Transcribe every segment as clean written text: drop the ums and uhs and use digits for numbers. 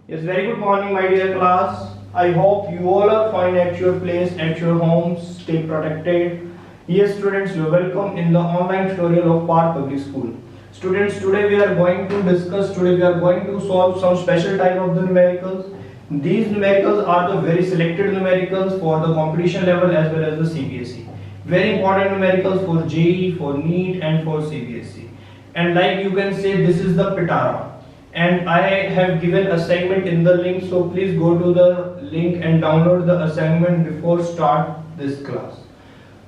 Yes, very good morning, my dear class. I hope you all are fine at your place, at your homes. Stay protected. Yes, students, you are welcome in the online tutorial of Part Public School. Students, today we are going to solve some special type of the numericals. These numericals are the very selected numericals for the competition level as well as the CBSE. Very important numericals for JEE, for NEET and for CBSE. And like you can say, this is the Pitara. And I have given assignment in the link, so please go to the link and download the assignment before start this class.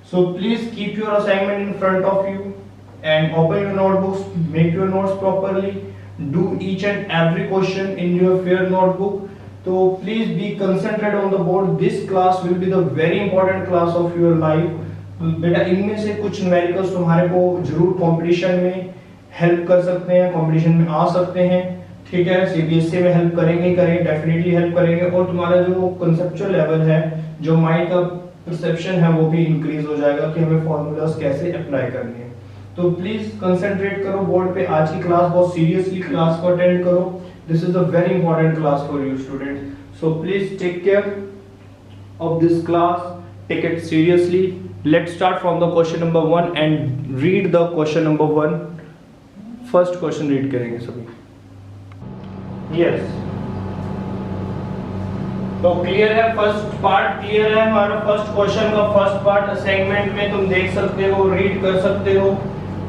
So please keep your assignment in front of you and open your notebooks, make your notes properly, do each and every question in your fair notebook. So please be concentrated on the board. This class will be the very important class of your life. बेटा इनमें से कुछ numericals तुम्हारे को जरूर competition में help कर सकते हैं, कंपटीशन में आ सकते हैं, ठीक है। सीबीएसई में हेल्प करेंगे डेफिनेटली हेल्प करेंगे, और तुम्हारा जो कंसेप्चुअल लेवल है, जो माइंड का परसेप्शन है, वो भी इंक्रीज हो जाएगा कि हमें फॉर्मूलाज कैसे अप्लाई करने हैं। तो प्लीज कंसंट्रेट करो बोर्ड पे। आज की क्लास बहुत सीरियसली क्लास को अटेंड करो। This is a very important class for you students, so please take care of this class, take it seriously. Let's start from the question number 1 and read the question number 1. First question read करेंगे सभी। Yes, तो clear है, first part clear है हमारा। First question का first part assignment में तुम देख सकते हो, रीड कर सकते हो।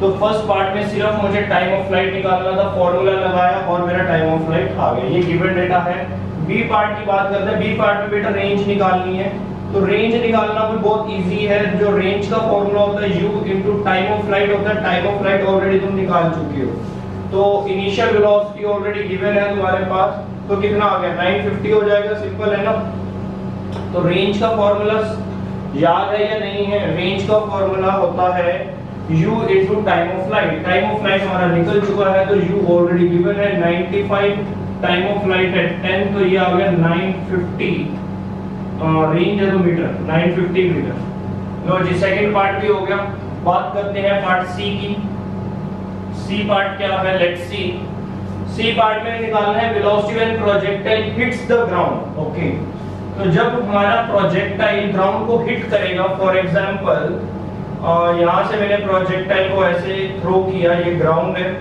तो फर्स्ट पार्ट में सिर्फ मुझे टाइम ऑफ फ्लाइट निकालना था, फॉर्मूला लगाया और मेरा टाइम ऑफ फ्लाइट आ गया। ये गिवन डेटा है। बी पार्ट की बात करते हैं। बी पार्ट में बेटा रेंज निकालनी है, तो रेंज निकालना भी बहुत इजी है। जो रेंज का फॉर्मूला होता है u into time of flight होता है। टाइम ऑफ फ्लाइट ऑलरेडी तुम निकाल चुके हो, तो इनिशियल वेलोसिटी ऑलरेडी गिवन है तुम्हारे पास, तो कितना आ गया 950 हो जाएगा। सिंपल है ना। तो रेंज का फॉर्मूला याद है या नहीं है? रेंज का फॉर्मूला होता है u into time of flight. Time of flight हमारा निकल चुका है, तो u ऑलरेडी गिवन है 95, टाइम ऑफ फ्लाइट है 10, तो ये आ गया 950। रेंज है तो मीटर, 950 मीटर। लो जी, सेकंड पार्ट भी हो गया। बात करते हैं पार्ट सी की। सी पार्ट क्या है? Let's see. सी पार्ट में निकालना है velocity when projectile hits the ground. Okay, तो जब हमारा प्रोजेक्टाइल ग्राउंड को हिट करेगा, फॉर एग्जांपल यहां से मैंने प्रोजेक्टाइल को ऐसे थ्रो किया, ये ग्राउंड है,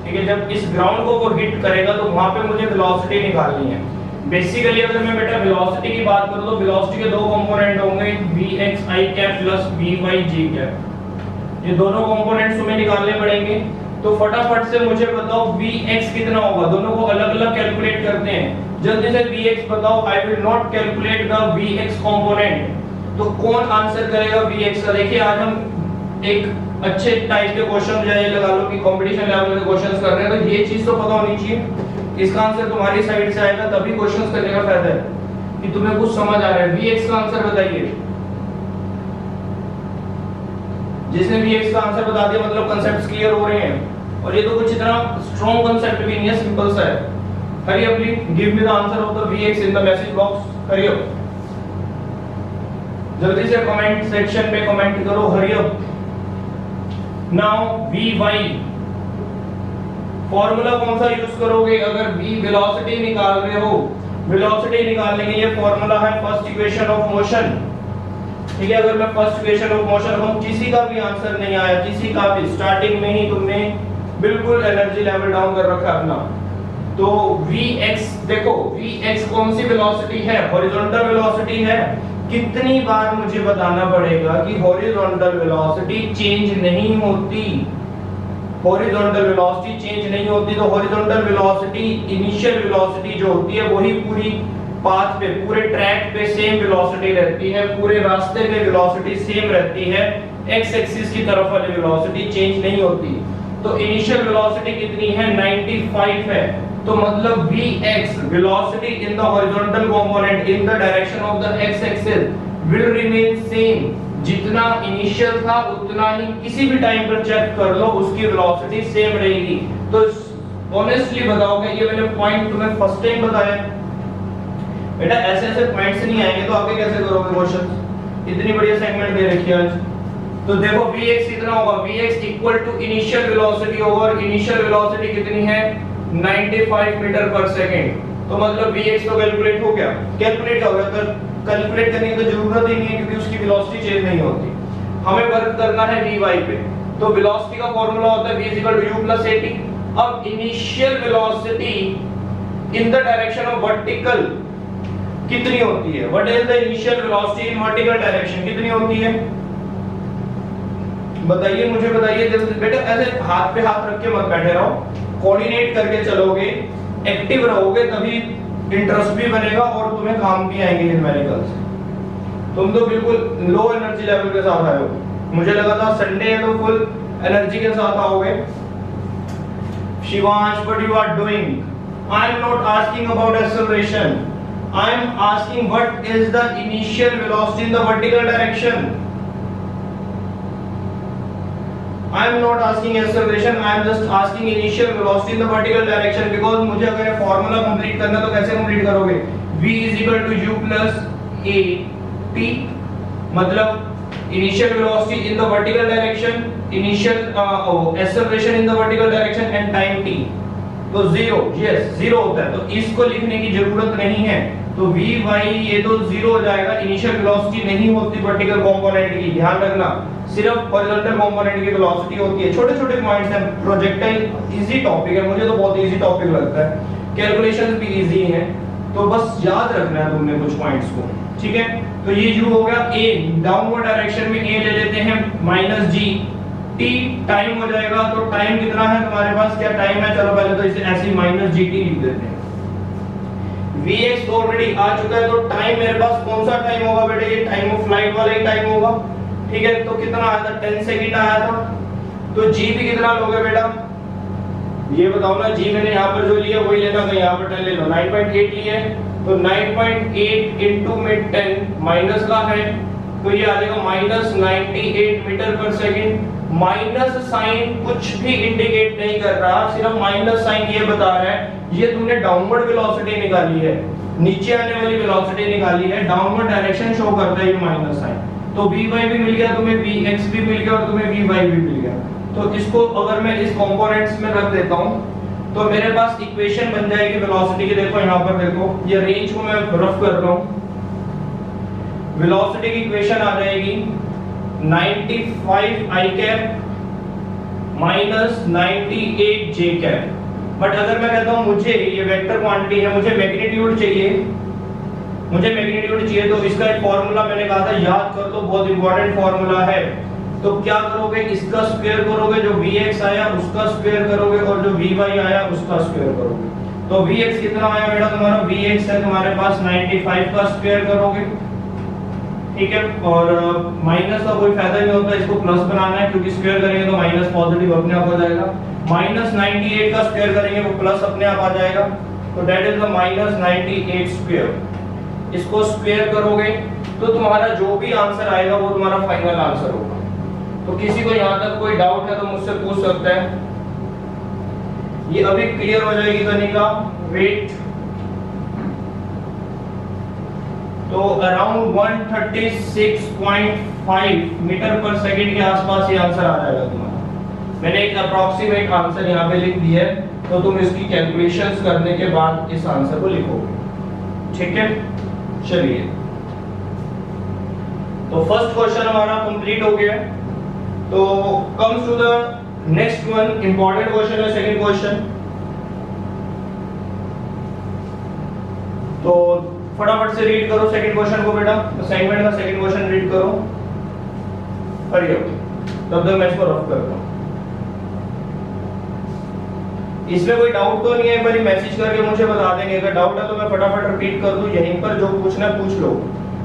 ठीक है। जब इस ग्राउंड को वो हिट करेगा तो वहां पे मुझे वेलोसिटी निकालनी है। बेसिकली अगर मैं बेटा वेलोसिटी की बात करूं तो वेलोसिटी के दो कंपोनेंट होंगे, vx i cap plus vy j cap. ये दोनों कंपोनेंट्स तुम्हें निकालने पड़ेंगे। तो फटाफट से मुझे बताओ vx कितना होगा। दोनों को अलग-अलग कैलकुलेट करते हैं। जल्दी से vx बताओ। I will not calculate the vx component. तो कौन आंसर करेगा vx का? देखिए, आज हम एक अच्छे टाइप के क्वेश्चन ये लगा लो कि कंपटीशन लेवल के क्वेश्चंस कर रहे हैं, तो ये चीज तो पता होनी चाहिए। इसका आंसर तुम्हारी साइड से आएगा, तभी क्वेश्चंस करने का फायदा है कि तुम्हें कुछ समझ आ रहा है। vx का आंसर बताइए। जिसने vx का आंसर बता दिया मतलब कांसेप्ट्स क्लियर हो रहे हैं, और ये तो कुछ इतना स्ट्रॉन्ग कांसेप्ट भी नहीं है, सिंपल सा है। Hurry up please give me the answer of the vx in the message box. Hurry up, जल्दी से कमेंट सेक्शन में कमेंट करो, hurry up. Now vy formula कौन सा यूज करोगे? अगर v वेलोसिटी निकाल रहे हो, वेलोसिटी निकालने के ये फॉर्मूला है फर्स्ट इक्वेशन ऑफ मोशन, ठीक है। अगर मैं फर्स्ट इक्वेशन ऑफ मोशन हम किसी का भी आंसर नहीं आया, किसी का भी, स्टार्टिंग में ही तुमने बिल्कुल एनर्जी लेवल डाउन कर रखा अपना। तो vx देखो, vx कौन सी वेलोसिटी है? हॉरिजॉन्टल वेलोसिटी है। कितनी बार मुझे बताना पड़ेगा कि हॉरिजॉन्टल वेलोसिटी चेंज नहीं होती। हॉरिजॉन्टल वेलोसिटी चेंज नहीं होती, तो हॉरिजॉन्टल वेलोसिटी इनिशियल वेलोसिटी जो होती है वही पूरी पाथ पे, पूरे ट्रैक पे सेम वेलोसिटी रहती है, पूरे रास्ते पे वेलोसिटी सेम रहती है। एक्स एक्सिस की तरफ वाली वेलोसिटी चेंज नहीं होती। तो इनिशियल वेलोसिटी कितनी है? 95 है। तो मतलब vx velocity in the horizontal component in the direction of the x axis will remain same. जितना इनिशियल था उतना ही किसी भी टाइम पर चेक कर लो, उसकी वेलोसिटी सेम रहेगी। तो ऑनेस्टली बताओगे, ये मैंने पॉइंट तुम्हें फर्स्ट टाइम बताया बेटा, ऐसे ऐसे पॉइंट्स नहीं आएंगे तो आगे कैसे करोगे क्वेश्चन? इतनी बड़ी असाइनमेंट दे रखी है आज। तो देखो vx कितना होगा? vx equal to initial velocity over initial velocity कितनी है? 95 मीटर पर सेकेंड। तो मतलब vx तो कैलकुलेट हो गया। कैलकुलेट क्या हो गया? कैलकुलेट करने की तो जरूरत ही नहीं है क्योंकि उसकी वेलोसिटी चेंज नहीं होती। हमें वर्क करना है vy पे। तो वेलोसिटी का फार्मूला होता है v u + at। अब initial velocity in the direction of vertical कितनी होती है? What is the initial velocity in vertical direction, कितनी होती है? बताइए, मुझे बताइए जल्दी। बेटा ऐसे हाथ पे हाथ रख के मत बैठे रहो, कोऑर्डिनेट करके चलोगे, एक्टिव रहोगे, तभी इंटरेस्ट भी बनेगा और तुम्हें काम भी आएंगे न्यूमेरिकल्स। तुम तो बिल्कुल लो एनर्जी लेवल के साथ आए हो। मुझे लगा था संडे है तो फुल एनर्जी के साथ आओगे। Shivansh, what you are doing? I am not asking about acceleration, I am asking what is the initial velocity in the vertical direction. I am not asking acceleration, I am just asking initial velocity in the vertical direction because मुझे अगर ये formula complete करना तो कैसे complete करोगे? v = u + at, मतलब initial velocity in the vertical direction, initial acceleration in the vertical direction and time t। तो 0, yes 0 होता है, तो इसको लिखने की जरूरत नहीं है। तो v y ये तो 0 हो जाएगा। इनिशियल वेलोसिटी नहीं होती वर्टिकल कंपोनेंट की, ध्यान रखना, सिर्फ हॉरिजॉन्टल कंपोनेंट की वेलोसिटी होती है। छोटे-छोटे पॉइंट्स हैं। प्रोजेक्टाइल इजी टॉपिक है, मुझे तो बहुत इजी टॉपिक लगता है। कैलकुलेशंस भी इजी हैं, तो बस याद रखना है तुमने कुछ पॉइंट्स को, ठीक है? तो ये u हो गया a, डाउनवर्ड डायरेक्शन में a ले लेते हैं -g, t टाइम हो जाएगा। तो टाइम कितना है तुम्हारे पास? क्या टाइम है? चलो पहले तो इसे ऐसे -gt लिख देते हैं। vx ऑलरेडी आ चुका है, तो टाइम मेरे पास कौन सा टाइम होगा बेटा? ये टाइम ऑफ फ्लाइट वाला ही टाइम होगा, ठीक है? तो कितना आया था? 10 सेकंड आया था। तो g भी कितना लोगे बेटा? ये बताओ ना, g मैंने यहाँ पर जो लिया वही लेना, कहीं यहाँ पर 10 ले लो। 9.8 लिए, तो 9.8 into में 10 माइनस का है, तो ये आ जाएगा -98 मीटर पर सेकंड। माइनस साइन कुछ भी इंडिकेट नहीं कर रहा, सिर्फ माइनस साइन ये बता रहा है ये तुमने डाउनवर्ड वेलोसिटी निकाली है, नीचे आने वाली वेलोसिटी निकाली है, डाउनवर्ड डायरेक्शन शो करता है ये माइनस साइन। तो vy भी मिल गया तुम्हें, vx भी मिल गया और तुम्हें vy भी मिल गया। तो इसको अगर मैं इस कंपोनेंट्स में रख देता हूं तो मेरे पास इक्वेशन बन जाएगी वेलोसिटी की। देखो यहाँ पर देखो, ये रेंज को मैं रफ कर रहा हूं। वेलोसिटी की इक्वेशन आ जाएगी 95 i cap -98 j cap. But अगर मैं कहता हूं मुझे ये वेक्टर क्वांटिटी है, मुझे मैग्नीट्यूड चाहिए, तो इसका एक फार्मूला मैंने कहा था याद कर लो, बहुत इंपॉर्टेंट फार्मूला है। तो क्या करोगे? इसका स्क्वायर करोगे, जो vx आया उसका स्क्वायर करोगे और जो vy आया उसका स्क्वायर करोगे। तो vx कितना आया बेटा तुम्हारा? vx है तुम्हारे पास 95 का स्क्वायर करोगे, ठीक है? और माइनस का कोई फायदा नहीं होता, इसको प्लस बनाना है क्योंकि स्क्वायर करेंगे तो माइनस पॉजिटिव अपने आप हो जाएगा। -98 का स्क्वायर करेंगे वो प्लस अपने आप आ जाएगा। तो दैट इज द -98 स्क्वायर। इसको स्क्वायर करोगे तो तुम्हारा जो भी आंसर आएगा वो तुम्हारा फाइनल आंसर होगा। तो किसी को यहाँ तक कोई डाउट है तो मुझसे पूछ सकता है। ये अभी क्लियर हो जाएगी तनिका, वेट। तो अराउंड 136.5 मीटर पर सेकंड के आसपास ये आंसर आ जाएगा तुम्हारा। मैंने एक अप्रॉक्सीमेट आंसर यहाँ पे लिख दिया है, तो तुम इसकी कैलकुलेशंस करने के बाद इस आंसर को लिखोगे, ठीक है? चलिए, तो फर्स्ट क्वेश्चन हमारा कंप्लीट हो गया। तो comes to the next one, important question है सेकंड क्वेश्चन। तो फटाफट से रीड करो सेकंड क्वेश्चन को बेटा, असाइनमेंट का सेकंड क्वेश्चन रीड करो। हरी अप, तब तक मैं इसको रफ करता हूं। इसमें कोई डाउट तो नहीं है? एक बार मैसेज करके मुझे बता देंगे, अगर डाउट है तो मैं फटाफट रिपीट कर दूं। यहीं पर जो पूछना है पूछ लो,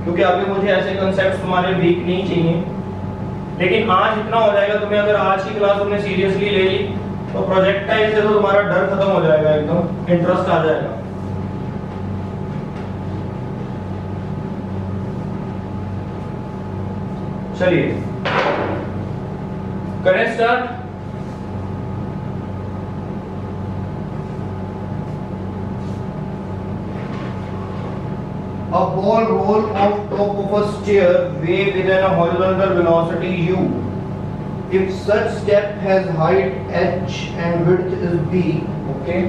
क्योंकि आगे मुझे ऐसे कांसेप्ट्स तुम्हारे वीक नहीं चाहिए। लेकिन आज इतना हो जाएगा तुम्हें, अगर आज की क्लास तुमने सीरियसली ले ली तो प्रोजेक्टाइल से तो तुम्हारा डर खत्म हो जाएगा, एकदम इंटरेस्ट आ जाएगा। चलिए करें start. A ball roll off top of a stair way within a horizontal velocity u. If such step has height h and width is b, okay,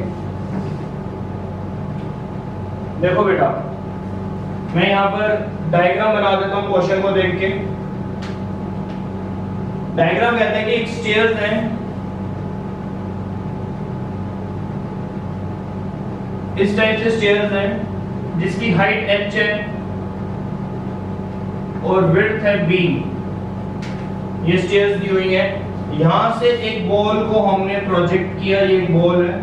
देखो बेटा, मैं यहाँ पर डायग्राम बना देता हूँ क्वेश्चन को देख के। डायग्राम कहते हैं कि एक स्टेयर्स है, इस टाइप से स्टेयर्स है जिसकी हाइट h है और विड्थ है b। ये स्टेयर्स दी हुई है। यहां से एक बॉल को हमने प्रोजेक्ट किया, ये एक बॉल है,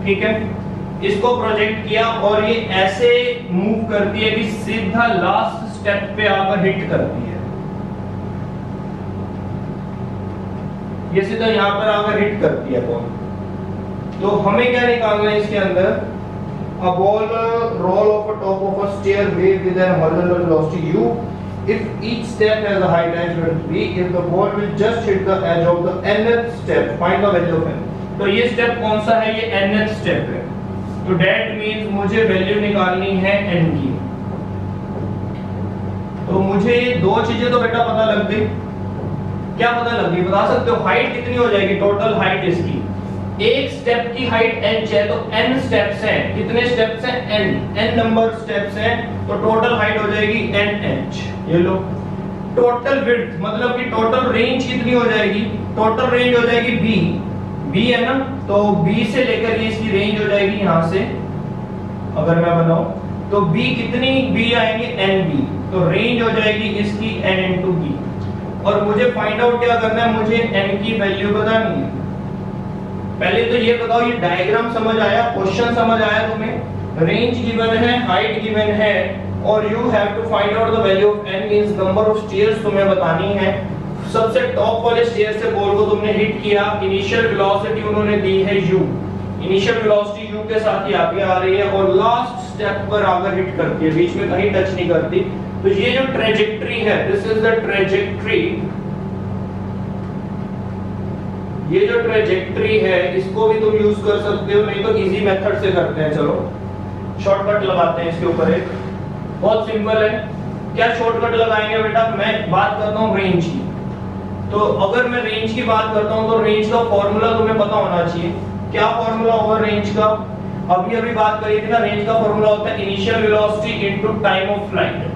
ठीक है, इसको प्रोजेक्ट किया और ये ऐसे मूव करती है कि सीधा लास्ट स्टेप पे आकर हिट करती है। ये सीधा यहां पर आकर हिट करती है बॉल। तो हमें क्या निकालना है इसके अंदर? A ball roll off a top of a stair wave with an horizontal velocity u. If each step has a height h with b, if the ball will just hit the edge of the nth step, find the value of n. तो ये step कौन सा है? ये nth step है। तो that means मुझे value निकालनी है n की। तो मुझे ये दो चीजें तो बेटा पता लग गई। क्या पता लग गई? बता सकते हो हाइट कितनी हो जाएगी? टोटल हाइट इसकी, एक स्टेप की हाइट h है तो n स्टेप्स हैं। कितने स्टेप्स हैं? n नंबर स्टेप्स हैं, तो टोटल हाइट हो जाएगी nh। ये लो, टोटल विड्थ मतलब कि टोटल रेंज कितनी हो जाएगी? टोटल रेंज हो जाएगी b है ना, तो b से लेकर ये इसकी रेंज हो जाएगी यहां से, अगर मैं बनाऊं तो b कितनी b आएंगे? nb, तो रेंज हो जाएगी इसकी n into b। और मुझे फाइंड आउट क्या करना है? मुझे n की वैल्यू बतानी है। पहले तो ये बताओ, ये डायग्राम समझ आया? क्वेश्चन समझ आया तुम्हें? रेंज गिवन है, हाइट गिवन है और you have to find out the value of n means number of stairs तुम्हें बतानी है। सबसे टॉप वाले स्टेयर से बॉल को तुमने हिट किया, इनिशियल वेलोसिटी उन्होंने दी है u, इनिशियल वेलोसिटी u के साथ ही आगे आ रही है और लास्ट स्टेप पर आकर हिट करती है, बीच में कहीं टच नहीं करती। तो ये जो ट्रेजेक्टरी है, दिस इज द ट्रेजेक्टरी, ये जो ट्रेजेक्टरी है इसको भी तुम यूज कर सकते हो, नहीं तो इजी मेथड से करते हैं। चलो शॉर्टकट लगाते हैं इसके ऊपर। एक बहुत सिंपल है। क्या शॉर्टकट लगाएंगे बेटा? मैं बात करता हूँ रेंज की। तो अगर मैं रेंज की बात करता हूँ तो रेंज का फॉर्मूला तुम्हें पता होना चाहिए। क्या फॉर्मूला होगा रेंज का? अभी अभी बात करी थी ना, रेंज का फॉर्मूला होता है initial velocity into time of flight.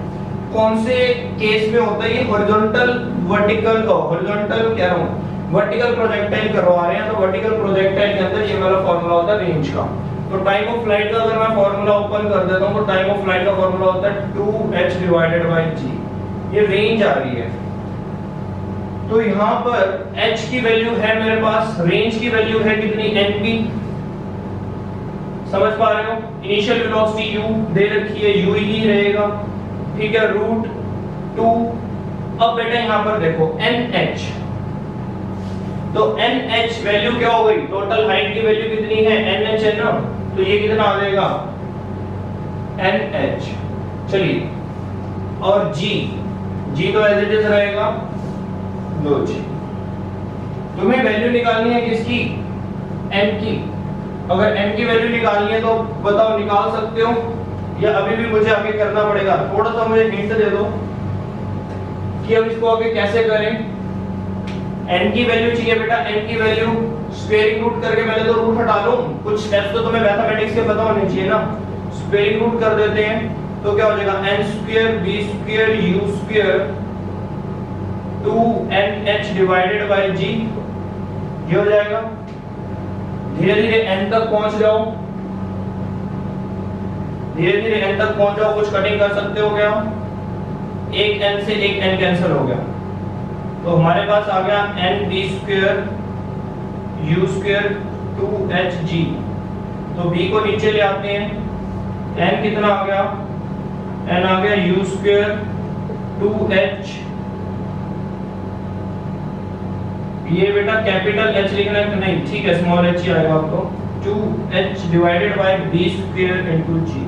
कौन से केस में होता है ये? हॉरिजॉन्टल वर्टिकल, हॉरिजॉन्टल कह रहा हूँ, वर्टिकल प्रोजेक्टाइल करवा रहे हैं तो वर्टिकल प्रोजेक्टाइल के अंदर ये वाला फॉर्मूला होता है रेंज का। तो टाइम ऑफ फ्लाइट का अगर मैं फॉर्मूला ओपन कर देता हूं तो टाइम ऑफ फ्लाइट का फॉर्मूला होता है 2h डिवाइडेड बाय g। ये रेंज आ रही है। तो यहां पर h की वैल्यू है मेरे पास, रेंज की वैल्यू है कितनी? nb। समझ पा रहे हो? इनिशियल वेलोसिटी u दे रखी है, u ही रहेगा, ठीक है, √2। अब बेटा यहां पर देखो nh, तो nh वैल्यू क्या हो गई? टोटल हाइट की वैल्यू कितनी है? nh है ना, तो ये कितना आ जाएगा? nh। चलिए, और g तो एज इट इज रहेगा, लो जी। तुम्हें वैल्यू निकालनी है किसकी? n की। अगर n की वैल्यू निकालनी है तो बताओ निकाल सकते हो या अभी भी मुझे आगे करना पड़ेगा? थोड़ा सा मुझे हिंट दे दो कि अब इसको आगे कैसे करें। n की वैल्यू चाहिए बेटा, n की वैल्यू स्क्वायरिंग रूट करके पहले तो रूट हटा लो। कुछ स्टेप्स तो तुम्हें मैथमेटिक्स के पता होने चाहिए ना। स्क्वायरिंग रूट कर देते हैं तो क्या हो जाएगा? n square b square u square 2nh divided by g, ये हो जाएगा। धीरे धीरे n तक पहुंच जाओ, धीरे धीरे n तक पहुंच जाओ। कुछ कटिंग कर सकते हो क्या? एक n से एक n कैंसिल हो गया, तो हमारे पास आ गया nb square u square 2hg। तो b को नीचे ले आते हैं, n कितना आ गया? n आ गया u स्क्वायर 2h। ये बेटा कैपिटल H लिखना है कि नहीं? ठीक है, स्मॉल h ही आएगा आपको। 2h divided by b square into g।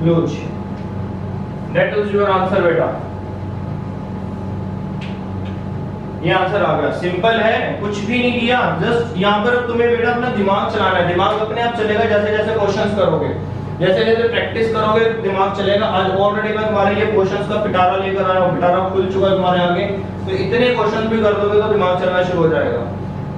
लो जी, दैट इज योर आंसर बेटा। ये आंसर आ गया। सिंपल है, कुछ भी नहीं किया, जस्ट यहाँ पर तुम्हें बेटा अपना दिमाग चलाना है। दिमाग अपने आप चलेगा जैसे जैसे क्वेश्चंस करोगे, जैसे जैसे प्रैक्टिस करोगे दिमाग चलेगा। आज ऑलरेडी मैं तुम्हारे लिए क्वेश्चंस का पिटारा लेकर आया हूँ, पिटारा खुल चुका है तुम्हारे आगे, तो इतने क्वेश्चन भी कर दोगे तो दिमाग चलना शुरू हो जाएगा।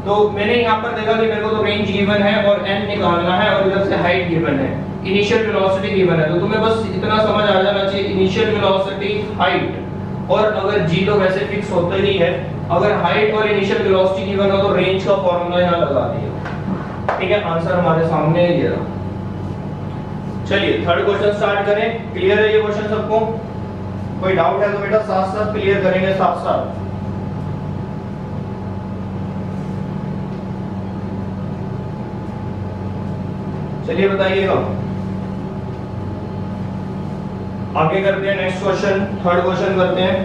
तो मैंने यहाँ पर देखा कि मेरे को तो रेंज गिवन है और n निकालना है और इधर से हाइट गिवन है, इनिशियल वेलोसिटी गिवन है, तो तुम्हें बस इतना समझ आ जाना चाहिए इनिशियल वेलोसिटी, हाइट, और अगर g तो वैसे फिक्स होता ही है, अगर हाइट और इनिशियल वेलोसिटी गिवन हो तो रेंज का फॉर्मूला यहां लगा दिया। ठीक है, आंसर हमारे सामने है ये रहा। चलिए थर्ड क्वेश्चन स्टार्ट करें। क्लियर है ये क्वेश्चन सबको? कोई डाउट है तो बेटा साथ साथ क्लियर करेंगे, साथ साथ। चलिए बताइएगा। आगे करते हैं नेक्स्ट क्वेश्चन, थर्ड क्वेश्चन करते हैं।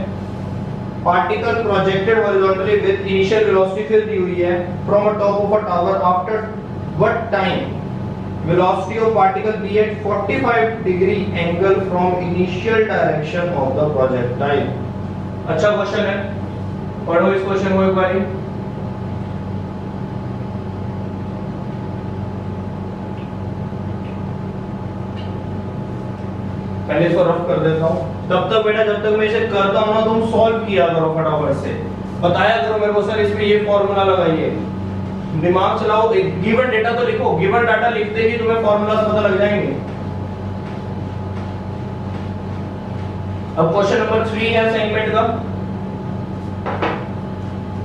Particle projected horizontally with initial velocity फिर दी हुई है from a top of a tower after what time velocity of particle be at 45 degree angle from initial direction of the projectile। अच्छा question है, पढ़ो इस question को एक बार। पहले इसको रफ कर देता हूँ, तब तक बेटा जब तक मैं इसे करता हूँ ना तुम सॉल्व किया करो फटाफट से, बताया करो मेरे को सर इसमें ये फॉर्मूला लगाइए, दिमाग चलाओ। एक गिवन डेटा तो लिखो, गिवन डाटा लिखते ही तुम्हें फॉर्मूलास पता लग जाएंगे। अब क्वेश्चन नंबर 3 है असाइनमेंट का,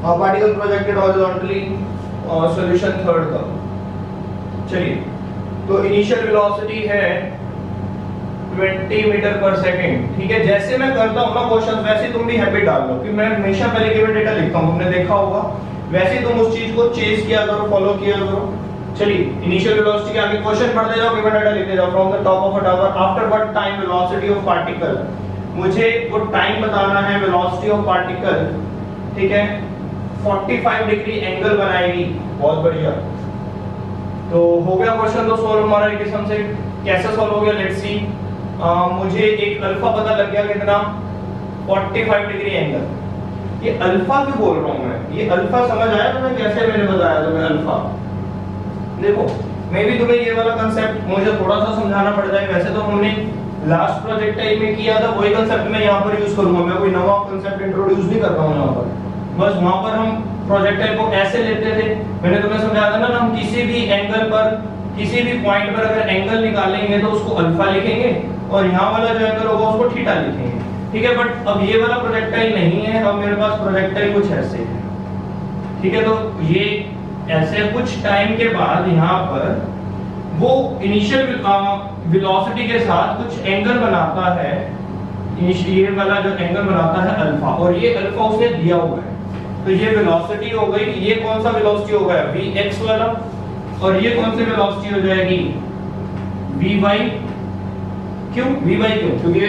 particle projected horizontally, solution third का। चलिए, तो इनिशियल वेलोसिटी है 20 मीटर पर सेकंड। ठीक है, जैसे मैं करता हूं ना क्वेश्चन वैसे तुम भी हैबिट डाल लो कि मैं हमेशा पहले गिवन डेटा लिखता हूं, तुमने देखा होगा, वैसे तुम उस चीज को चेस किया करो, फॉलो किया करो। चलिए, इनिशियल वेलोसिटी के आगे क्वेश्चन पढ़ते जाओ, गिवन डाटा लिखते जाओ। From the top of a tower after what time velocity of particle, मुझे वो टाइम बताना है वेलोसिटी ऑफ पार्टिकल। ठीक है, 45 डिग्री एंगल बनाएगी। बहुत बढ़िया, तो हो गया क्वेश्चन तो सॉल्व हमारा एक किस्म से। कैसे सॉल्व हो गया लेट्स सी। मुझे एक अल्फा पता लग गया, कितना, 45 डिग्री एंगल। ये अल्फा क्यों बोल रहा हूं मैं, ये अल्फा समझ आया तुम्हें कैसे मैंने बताया तुम्हें अल्फा? देखो, मैं भी तुम्हें ये वाला कांसेप्ट मुझे थोड़ा सा समझाना पड़ जाए। वैसे तो हमने लास्ट प्रोजेक्टाइल में किया था, वही कांसेप्ट मैं यहाँ पर यूज करूंगा। मैं कोई नया कांसेप्ट इंट्रोड्यूस नहीं कर रहा हूँ यहाँ पर, बस वहां पर हम प्रोजेक्टाइल को ऐसे लेते थे। मैंने तुम्हें समझाया था ना, हम किसी भी एंगल पर, किसी भी पॉइंट पर अगर एंगल निकालेंगे तो उसको अल्फा लिखेंगे, और यहाँ वाला जो एंगल होगा उसको थीटा लिखेंगे। ठीक है, बट अब ये वाला प्रोजेक्टाइल नहीं है, अब मेरे पास प्रोजेक्टाइल कुछ ऐसे है। ठीक है, तो ये ऐसे कुछ टाइम के बाद यहाँ पर वो इनिशियल वेलोसिटी के साथ कुछ एंगल बनाता है, ये वाला जो एंगल बनाता है अल्फा, और ये अल्फा उसने दिया हुआ है। तो ये वेलोसिटी हो गई, ये कौन सा वेलोसिटी हो गया, vx वाला, और ये कौन सी वेलोसिटी हो जाएगी, vy। क्यों vy? क्योंकि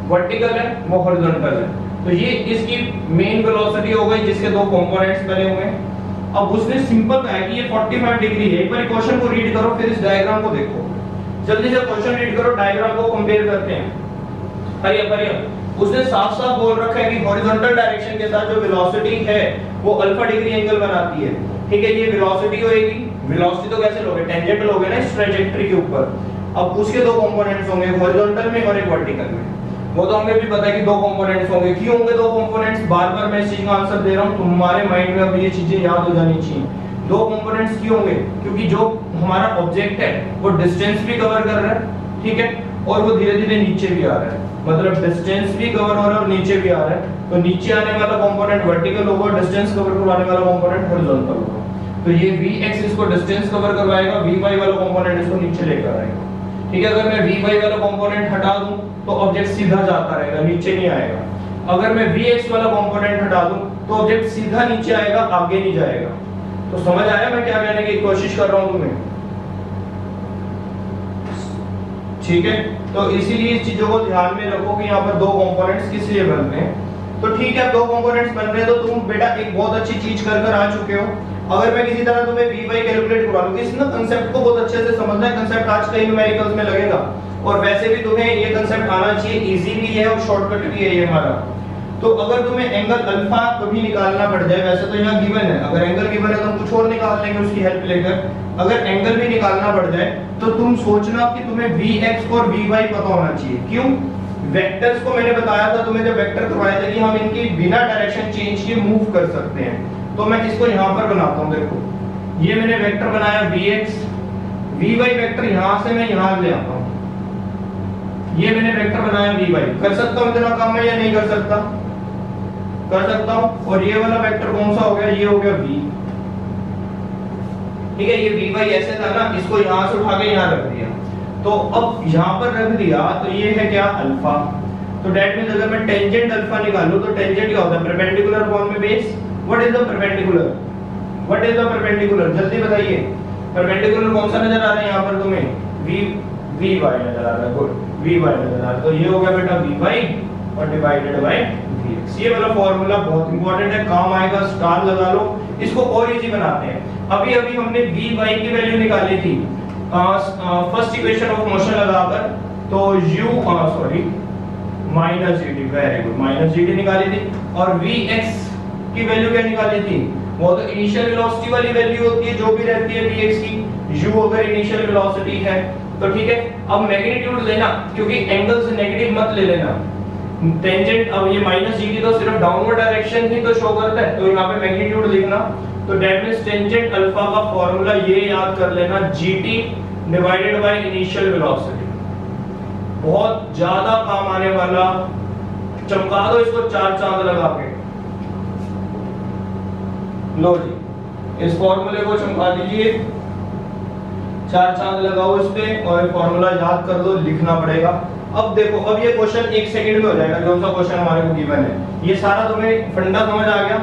वर्टिकल है, वो हॉरिजॉन्टल है, तो ये इसकी मेन वेलोसिटी हो गई जिसके दो कंपोनेंट्स बने हुए हैं। अब उसने सिंपल कहा है कि ये 45 डिग्री है। एक बार क्वेश्चन को रीड करो, फिर इस डायग्राम को देखो, जल्दी से क्वेश्चन रीड करो, डायग्राम को कंपेयर करते हैं। हरिया उसने साफ साफ बोल रखा है कि हॉरिजॉन्टल डायरेक्शन के साथ जो वेलोसिटी है वो अल्फा डिग्री एंगल बनाती है। ठीक है, ये वेलोसिटी होएगी, वेलोसिटी तो कैसे लोगे, टेंजेंट लोगे ना इस ट्रैजेक्टरी के ऊपर। अब उसके दो कंपोनेंट्स होंगे, हॉरिजॉन्टल में और एक वर्टिकल में। वो तो हमें भी पता है कि दो कंपोनेंट्स होंगे। क्यों होंगे दो कंपोनेंट्स, बार-बार मैं इस चीज का आंसर दे रहा हूं, तुम्हारे माइंड में अब ये चीजें याद हो जानी चाहिए। दो कंपोनेंट्स क्यों होंगे, क्योंकि जो हमारा ऑब्जेक्ट है वो डिस्टेंस भी कवर कर रहा है, ठीक है, और वो धीरे-धीरे नीचे भी आ रहा है, मतलब डिस्टेंस भी कवर हो रहा है और नीचे भी आ रहा है। तो नीचे आने वाला कंपोनेंट वर्टिकल होगा, डिस्टेंस कवर करवाने वाला कंपोनेंट हॉरिजॉन्टल होगा। तो ये vx इसको डिस्टेंस कवर करवाएगा, vy वाला कंपोनेंट इसको नीचे लेकर आएगा। ठीक है, अगर मैं vy वाला कंपोनेंट हटा दूं तो ऑब्जेक्ट सीधा जाता रहेगा, नीचे नहीं आएगा। अगर मैं vx वाला कंपोनेंट हटा दूं तो ऑब्जेक्ट सीधा नीचे आएगा, आगे नहीं जाएगा। तो समझ आया मैं क्या कहने की कोशिश कर रहा हूं तुम्हें? ठीक है, तो इसीलिए इस चीजों को ध्यान में रखो कि यहाँ पर दो कंपोनेंट्स किस लिए बन रहे हैं। तो ठीक है, दो कंपोनेंट्स बन रहे हैं तो तुम बेटा एक बहुत अच्छी चीज कर आ चुके हो। अगर मैं किसी तरह तुम्हें vy कैलकुलेट करवा लूं, इस ना कांसेप्ट को बहुत अच्छे से समझना है। कांसेप्ट आज कई न्यूमेरिकल्स में लगेगा, और वैसे भी तुम्हें ये कांसेप्ट आना चाहिए, इजी भी है और शॉर्टकट भी है ये हमारा। तो अगर तुम्हें एंगल अल्फा कभी निकालना पड़ जाए, वैसे तो यहाँ गिवन है, अगर एंगल गिवन है तो हम कुछ और निकाल लेंगे उसकी हेल्प लेकर। अगर एंगल भी निकालना पड़ जाए तो तुम सोचना कि तुम्हें vx और vy पता होना चाहिए। क्यों? वेक्टर्स को मैंने बताया था तुम्हें जब वेक्टर करवाया था कि हम इनकी बिना डायरेक्शन चेंज किए मूव कर सकते हैं। तो मैं इसको यहाँ पर बनाता हूँ, देखो ये मैंने वेक्टर बनाया vx, vy वेक्टर यहां से मैं यहां ले आता हूं, ये मैंने वेक्टर बनाया vy, कर सकता हूं इतना काम मैं या नहीं कर सकता? कर सकता हूं। और ये वाला वेक्टर कौन सा हो गया? ये हो गया v, ठीक है। ये vy ऐसे था ना, इसको यहां से उठा के यहां रख दिया, तो अब यहां पर रख दिया तो ये है क्या? अल्फा। तो दैट मींस अगर मैं टेंजेंट अल्फा निकालूं तो टेंजेंट क्या होता है? परपेंडिकुलर फॉर्म में base. What is the perpendicular? What is the perpendicular? जल्दी बताइए, परपेंडिकुलर कौन सा नजर आ रहा है यहां पर तुम्हें? vy नजर आ रहा है। गुड, vy नजर आ रहा है। तो ये हो गया बेटा vy और डिवाइडेड बाय vx। ये वाला फार्मूला बहुत इंपॉर्टेंट है, काम आएगा, स्टार लगा लो। इसको और इजी बनाते हैं। अभी अभी हमने vy की वैल्यू निकाली थी फर्स्ट इक्वेशन ऑफ मोशन लगाकर, तो u minus GD, very good, minus GD निकाली थी। और vx की वैल्यू क्या निकाली थी? वो तो इनिशियल वेलोसिटी वाली वैल्यू होती है जो भी रहती है vx की, u अगर इनिशियल वेलोसिटी है तो ठीक है। अब मैग्नीट्यूड लेना, क्योंकि एंगल से नेगेटिव मत ले लेना। टेंजेंट, अब ये माइनस जीडी तो सिर्फ डाउनवर्ड डायरेक्शन ही तो शो करता है, तो यहाँ पे मैग्नीट्यूड लिखना। तो दैट मींस टेंजेंट अल्फा का फार्मूला ये याद कर लेना, gt divided by initial velocity. बहुत ज्यादा काम आने वाला, चमका दो इसको चार चांद लगा के। लो जी, इस फॉर्मूले को चमका दीजिए, चार चांद लगाओ इस पे और फॉर्मूला याद कर दो, लिखना पड़ेगा। अब देखो, अब ये क्वेश्चन 1 सेकंड में हो जाएगा, जो सा क्वेश्चन हमारे को गिवन है। ये सारा तुम्हें फंडा समझ आ गया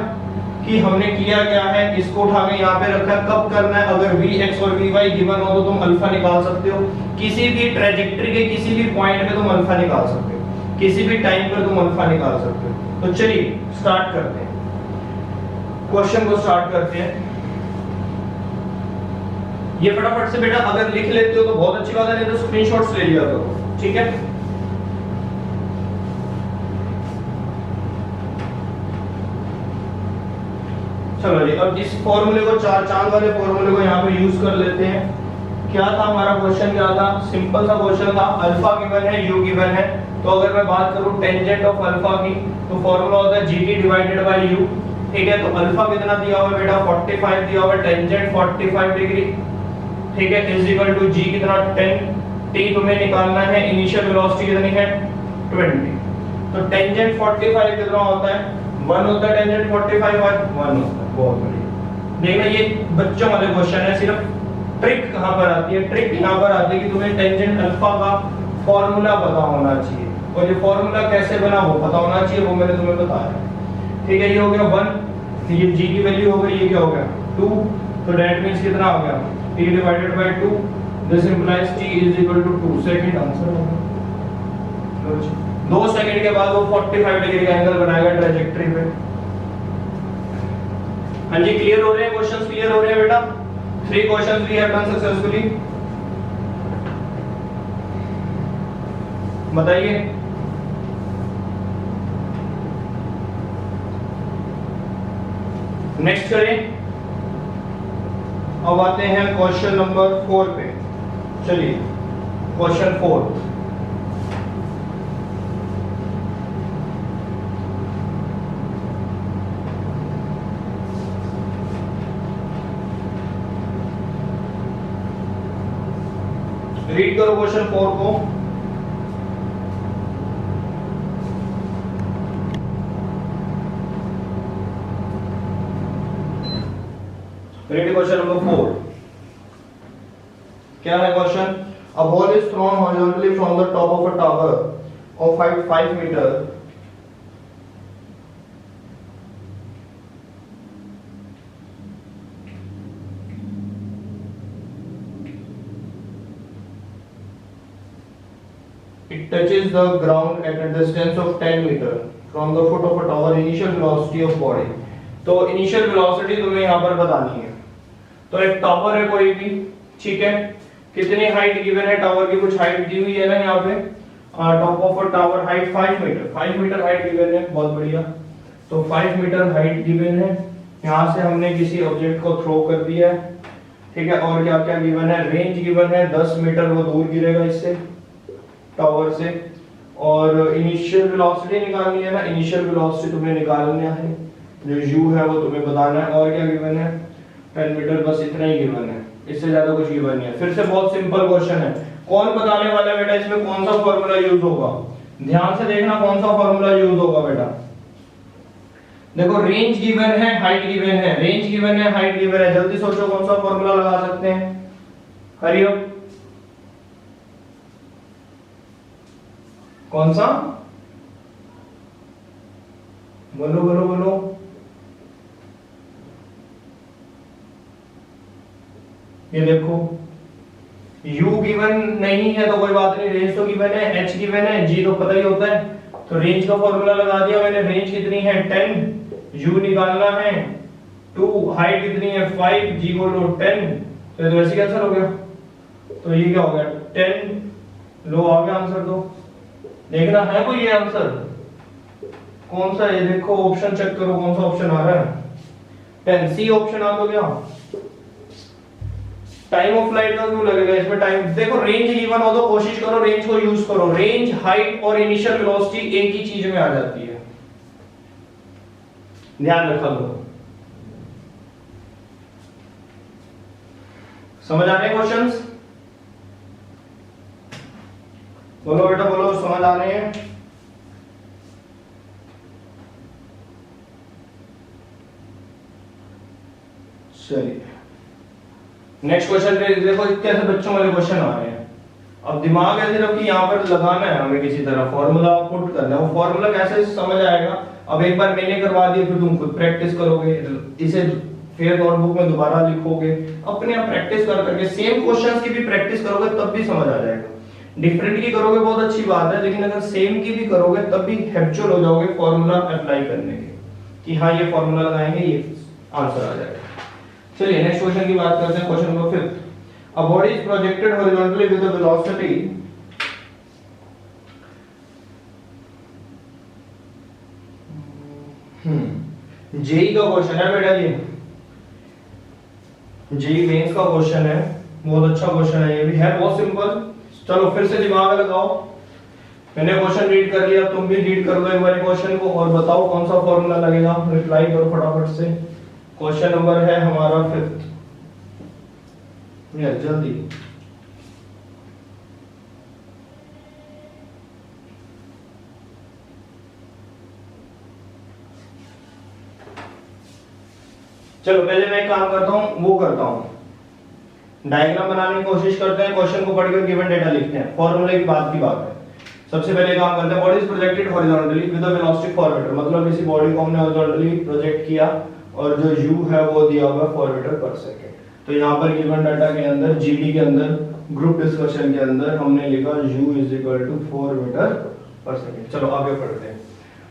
कि हमने किया क्या है, इसको उठा के यहाँ पे रखा। कब करना है? अगर vx और vy गिवन हो तो तुम अल्फा निकाल सकते हो। किसी भी ट्रेजेक्टरी के किसी भी पॉइंट पे तुम अल्फा निकाल सकते हो, किसी भी टाइम पर तुम अल्फा निकाल सकते हो। तो चलिए स्टार्ट करते हैं, क्वेश्चन को स्टार्ट करते हैं। ये फटाफट से बेटा अगर लिख लेते हो तो बहुत अच्छी बात है, नहीं तो स्क्रीनशॉट्स ले लिया करो, ठीक है। चलो जी, अब इस फॉर्मूले को, चार चांद वाले फॉर्मूले को यहाँ पे यूज कर लेते हैं। क्या था हमारा क्वेश्चन? क्या था? सिंपल सा क्वेश्चन था, अल्फा गिवन है, यू गिवन है। तो अगर मैं बात करूं टेंजेंट ऑफ अल्फा की, तो फॉर्मूला होता है gt डिवाइडेड बाय u, ठीक है। तो अल्फा कितना दिया हुआ है बेटा? 45 दिया हुआ है, टेंजेंट 45 डिग्री, ठीक है, इज इक्वल टू g कितना? 10, t तुम्हें निकालना है, इनिशियल वेलोसिटी कितनी है? 20। तो टेंजेंट 45 कितना होता है? 1 होता है। टेंजेंट 45 1 होता है। बहुत बढ़िया। देखना, ये बच्चों वाले क्वेश्चन है, सिर्फ ट्रिक कहां पर आती है? ट्रिक यहां पर आती है कि तुम्हें टेंजेंट अल्फा का फार्मूला पता होना चाहिए, और ये फार्मूला कैसे बना वो पता होना चाहिए, वो मैंने तुम्हें बताया, ठीक है। ये हो गया 1, ये g की वैल्यू हो गई, ये क्या हो गया? 2। तो दैट मींस कितना हो गया? t divided by 2, this implies t is equal to 2। Second answer हो गया। 2 सेकंड के बाद वो 45 डिग्री का एंगल बनाएगा ट्रैजेक्टरी पे। हाँ जी, क्लियर हो रहे हैं? क्वेश्चंस क्लियर हो रहे हैं बेटा? 3 questions we have done successfully. बताइए। नेक्स्ट करें। अब आते हैं क्वेश्चन नंबर 4 पे। चलिए क्वेश्चन 4। रीड करो क्वेश्चन 4 को। Read question number 4। क्या है question? A ball is thrown horizontally from the top of a tower of height 5 meter. It touches the ground at a distance of 10 meter from the foot of a tower. Initial velocity of body. तो initial velocity तुम्हें यहाँ पर बतानी है। तो एक tower है कोई भी, ठीक है। कितनी हाइट गिवन है टावर की? कुछ हाइट दी हुई है ना यहाँ पे। Top of a tower height 5 meter, 5 meter height given है, बहुत बढ़िया। तो 5 मीटर हाइट गिवन है, यहाँ से हमने किसी ऑब्जेक्ट को थ्रो कर दिया है, ठीक है। और क्या क्या गिवन है? रेंज गिवन है, 10 मीटर वो दूर गिरेगा इससे, टावर से। और इनिशियल वेलोसिटी निकालनी है ना, इनिशियल वेलोसिटी तुम्हें निकालना है, जो u है वो तुम्हें बताना है। और क्या गिवन है? 10 मीटर, बस इतना ही गिवन है। इससे ज्यादा कुछ गिवन नहीं है। फिर से बहुत सिंपल क्वेश्चन है, कौन बताने वाला है बेटा इसमें कौन सा फॉर्मूला यूज होगा? ध्यान से देखना कौन सा फॉर्मूला यूज होगा बेटा। देखो रेंज गिवन है, हाइट गिवन है, रेंज गिवन है, हाइट गिवन है, जल्दी सोचो कौन सा फॉर्मूला लगा सकते हैं। हरी अप, कौन सा? बोलो बोलो बोलो। ये देखो u गिवन नहीं है तो कोई बात नहीं, रेंज तो गिवन है, h गिवन है, g तो पता ही होता है, तो रेंज का फॉर्मूला लगा दिया मैंने। रेंज कितनी है 10, u निकालना है 2, हाइट कितनी है 5, g बोलो 10, तो ये वैसे कैंसिल हो गया। तो ये क्या हो गया 10, लो आ गया आंसर। तो देखना है कोई ये आंसर कौन सा है, ये देखो ऑप्शन चेक करो कौन सा ऑप्शन आ रहा है। 10 सी ऑप्शन आ तो गया। टाइम ऑफ फ्लाइट का क्यों लगेगा इसमें टाइम? देखो रेंज गिवन हो तो कोशिश करो रेंज को यूज करो। रेंज, हाइट और इनिशियल वेलोसिटी एक ही चीज में आ जाती है, ध्यान रखा लो। समझ आ रहे हैं क्वेश्चंस? बोलो बेटा बोलो, समझ आ रहे हैं? चलिए नेक्स्ट क्वेश्चन पे देखो, कैसे बच्चों वाले क्वेश्चन आ रहे हैं। अब दिमाग है सिर्फ कि यहाँ पर लगाना है हमें, किसी तरह फॉर्मूला पुट करना है। वो फॉर्मूला कैसे समझ आएगा? अब एक बार मैंने करवा दिया, फिर तुम खुद प्रैक्टिस करोगे, इसे फिर नोटबुक में दोबारा लिखोगे, अपने आप प्रैक्टिस कर करके सेम क्वेश्चंस की भी प्रैक्टिस करोगे तब भी समझ आ जाएगा। डिफरेंट की करोगे बहुत अच्छी बात है, लेकिन अगर सेम की भी करोगे तब भी हैबिचुअल हो जाओगे फॉर्मूला अप्लाई करने के, कि हाँ ये फॉर्मूला लगाएंगे ये आंसर आ जाएगा। चलिए नेक्स्ट क्वेश्चन की बात करते हैं, question number 5। A body is projected horizontally with a velocity JEE का क्वेश्चन है बेटा, ये जेई मेंस का क्वेश्चन है, बहुत अच्छा क्वेश्चन है, ये भी है बहुत सिंपल। चलो फिर से दिमाग लगाओ, मैंने क्वेश्चन रीड कर लिया, तुम भी रीड कर लो एक बार क्वेश्चन को और बताओ कौन सा फॉर्मूला लगेगा, रिप्लाई करो फटाफट से। क्वेश्चन नंबर है हमारा 5th, ये जल्दी। चलो पहले मैं एक काम करता हूं, वो करता हूं, डायग्राम बनाने की कोशिश करते हैं, क्वेश्चन को पढ़कर गिवन डेटा लिखते हैं, फॉर्मूले की बात है। सबसे पहले काम करते हैं, body is projected horizontally with a velocity four meter, मतलब किसी बॉडी को हमने हॉरिजॉन्टली प्रोजेक्ट किया और जो u है वो दिया हुआ है 4 मीटर पर सेकंड। तो यहाँ पर गिवन डाटा के अंदर जीडी के अंदर ग्रुप डिस्कशन के अंदर हमने लिखा u is equal to 4 meter पर सेकंड। चलो आगे पढ़ते हैं।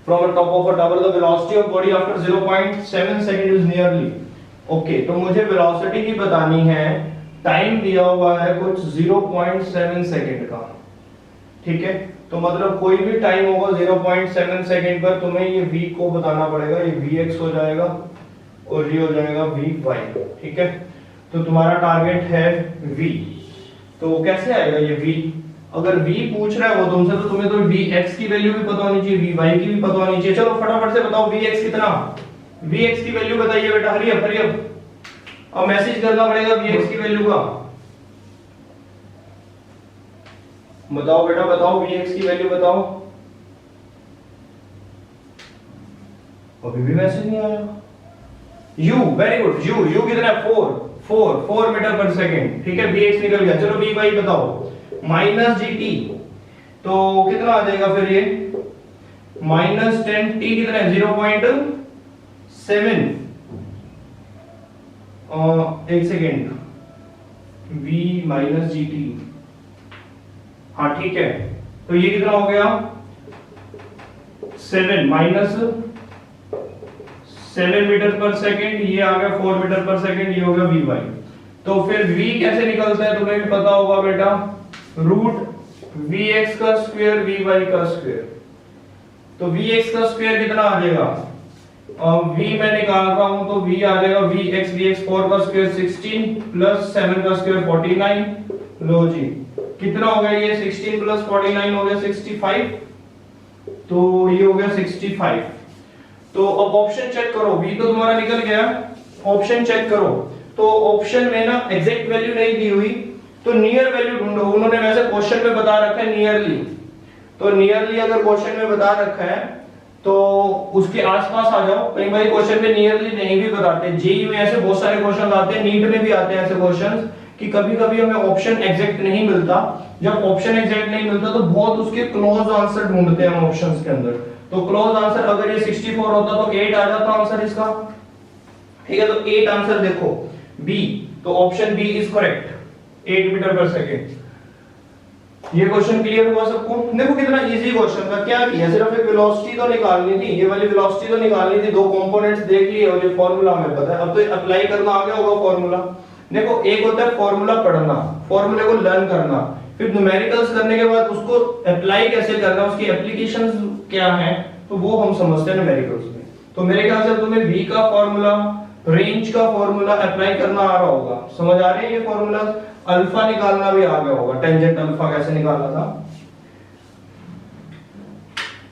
From the top of a tower the velocity of body after 0.7 second is nearly. Okay, तो मुझे वेलोसिटी की बतानी है, टाइम दिया हुआ है कुछ 0.7 सेकंड का, ठीक है। तो मतलब कोई भी टाइम होगा 0.7 सेकंड पर, तुम्हें ये v को बताना पड़ेगा, ये vx हो जाएगा और ये हो जाएगा vy, ठीक है। तो तुम्हारा टारगेट है v, तो कैसे आएगा ये v? अगर v पूछ रहा है वो तुमसे, तो तुम्हें तो vx की वैल्यू भी पता होनी चाहिए, vy की भी पता होनी चाहिए। चलो फटाफट से बताओ vx कितना, vx की वैल्यू बताइए बेटा, हरी अप। अब मैसेज करना पड़ेगा vx की वैल्यू का, बताओ बेटा बताओ vx की वैल्यू बताओ। अभी भी मैसेज नहीं आया। u, वेरी गुड, u कितना है 4 मीटर पर सेकंड, ठीक है। vx निकल गया। चलो vy बताओ, माइनस gt, तो कितना आ जाएगा फिर ये माइनस 10, t कितना है 0.7, एक सेकेंड, v माइनस gt, हाँ ठीक है। तो ये कितना हो गया 7 माइनस 7 मीटर पर सेकेंड, ये आ गया 4 मीटर पर सेकेंड, ये हो गया vy। तो फिर v कैसे निकलता है तुम्हें भी पता होगा बेटा, रूट vx का स्क्वायर vy का स्क्वायर। तो vx का स्क्वायर कितना आ जाएगा, v मैं निकाल रहा हूं तो v आ जाएगा vx 4 का स्क्वायर 16 प्लस 7 का स्क्वायर 49। लो जी कितना हो गया ये 16 प्लस 49 हो गया 65, तो ये हो गया 65। तो अब ऑप्शन चेक करो, v तो तुम्हारा निकल गया, ऑप्शन चेक करो। तो ऑप्शन में ना एग्जैक्ट वैल्यू नहीं दी हुई, तो नियर वैल्यू ढूंढो। उन्होंने वैसे क्वेश्चन में बता रखा है नियरली, तो नियरली अगर क्वेश्चन में बता रखा है तो उसके आसपास आ जाओ। कई बार क्वेश्चन में नियरली नहीं भी बताते, जेईई में ऐसे बहुत सारे क्वेश्चन आते हैं, नीट में भी आते हैं ऐसे क्वेश्चन कि कभी कभी हमें ऑप्शन एग्जैक्ट नहीं मिलता। जब ऑप्शन एग्जैक्ट नहीं मिलता तो बहुत उसके क्लोज आंसर ढूंढते हैं हम ऑप्शंस के अंदर। तो क्लोज आंसर अगर ये 64 होता तो 8 आ जाता आंसर इसका, ठीक है। तो 8 आंसर देखो बी, तो option B is correct, 8 meter पर सेकेंड। ये क्वेश्चन क्लियर हुआ सबको? देखो कितना इजी क्वेश्चन था, क्या किया, सिर्फ एक वेलोसिटी तो निकालनी थी, ये वाली वेलोसिटी तो निकालनी थी, दो कंपोनेंट्स देख लिए और ये फार्मूला हमें पता है। अब तो अप्लाई करना आ गया होगा फार्मूला। देखो एक होता है फार्मूला पढ़ना, फार्मूले को लर्न करना, फिर न्यूमेरिकल्स करने के बाद उसको अप्लाई कैसे करना, उसकी एप्लीकेशंस क्या है, तो वो हम समझते हैं न्यूमेरिकल्स में। तो मेरे ख्याल से तुम्हें v का फार्मूला, रेंज का फार्मूला अप्लाई करना आ रहा होगा, समझ आ रही है ये फार्मूला। अल्फा निकालना भी आ गया होगा, टेंजेंट अल्फा कैसे निकालना था।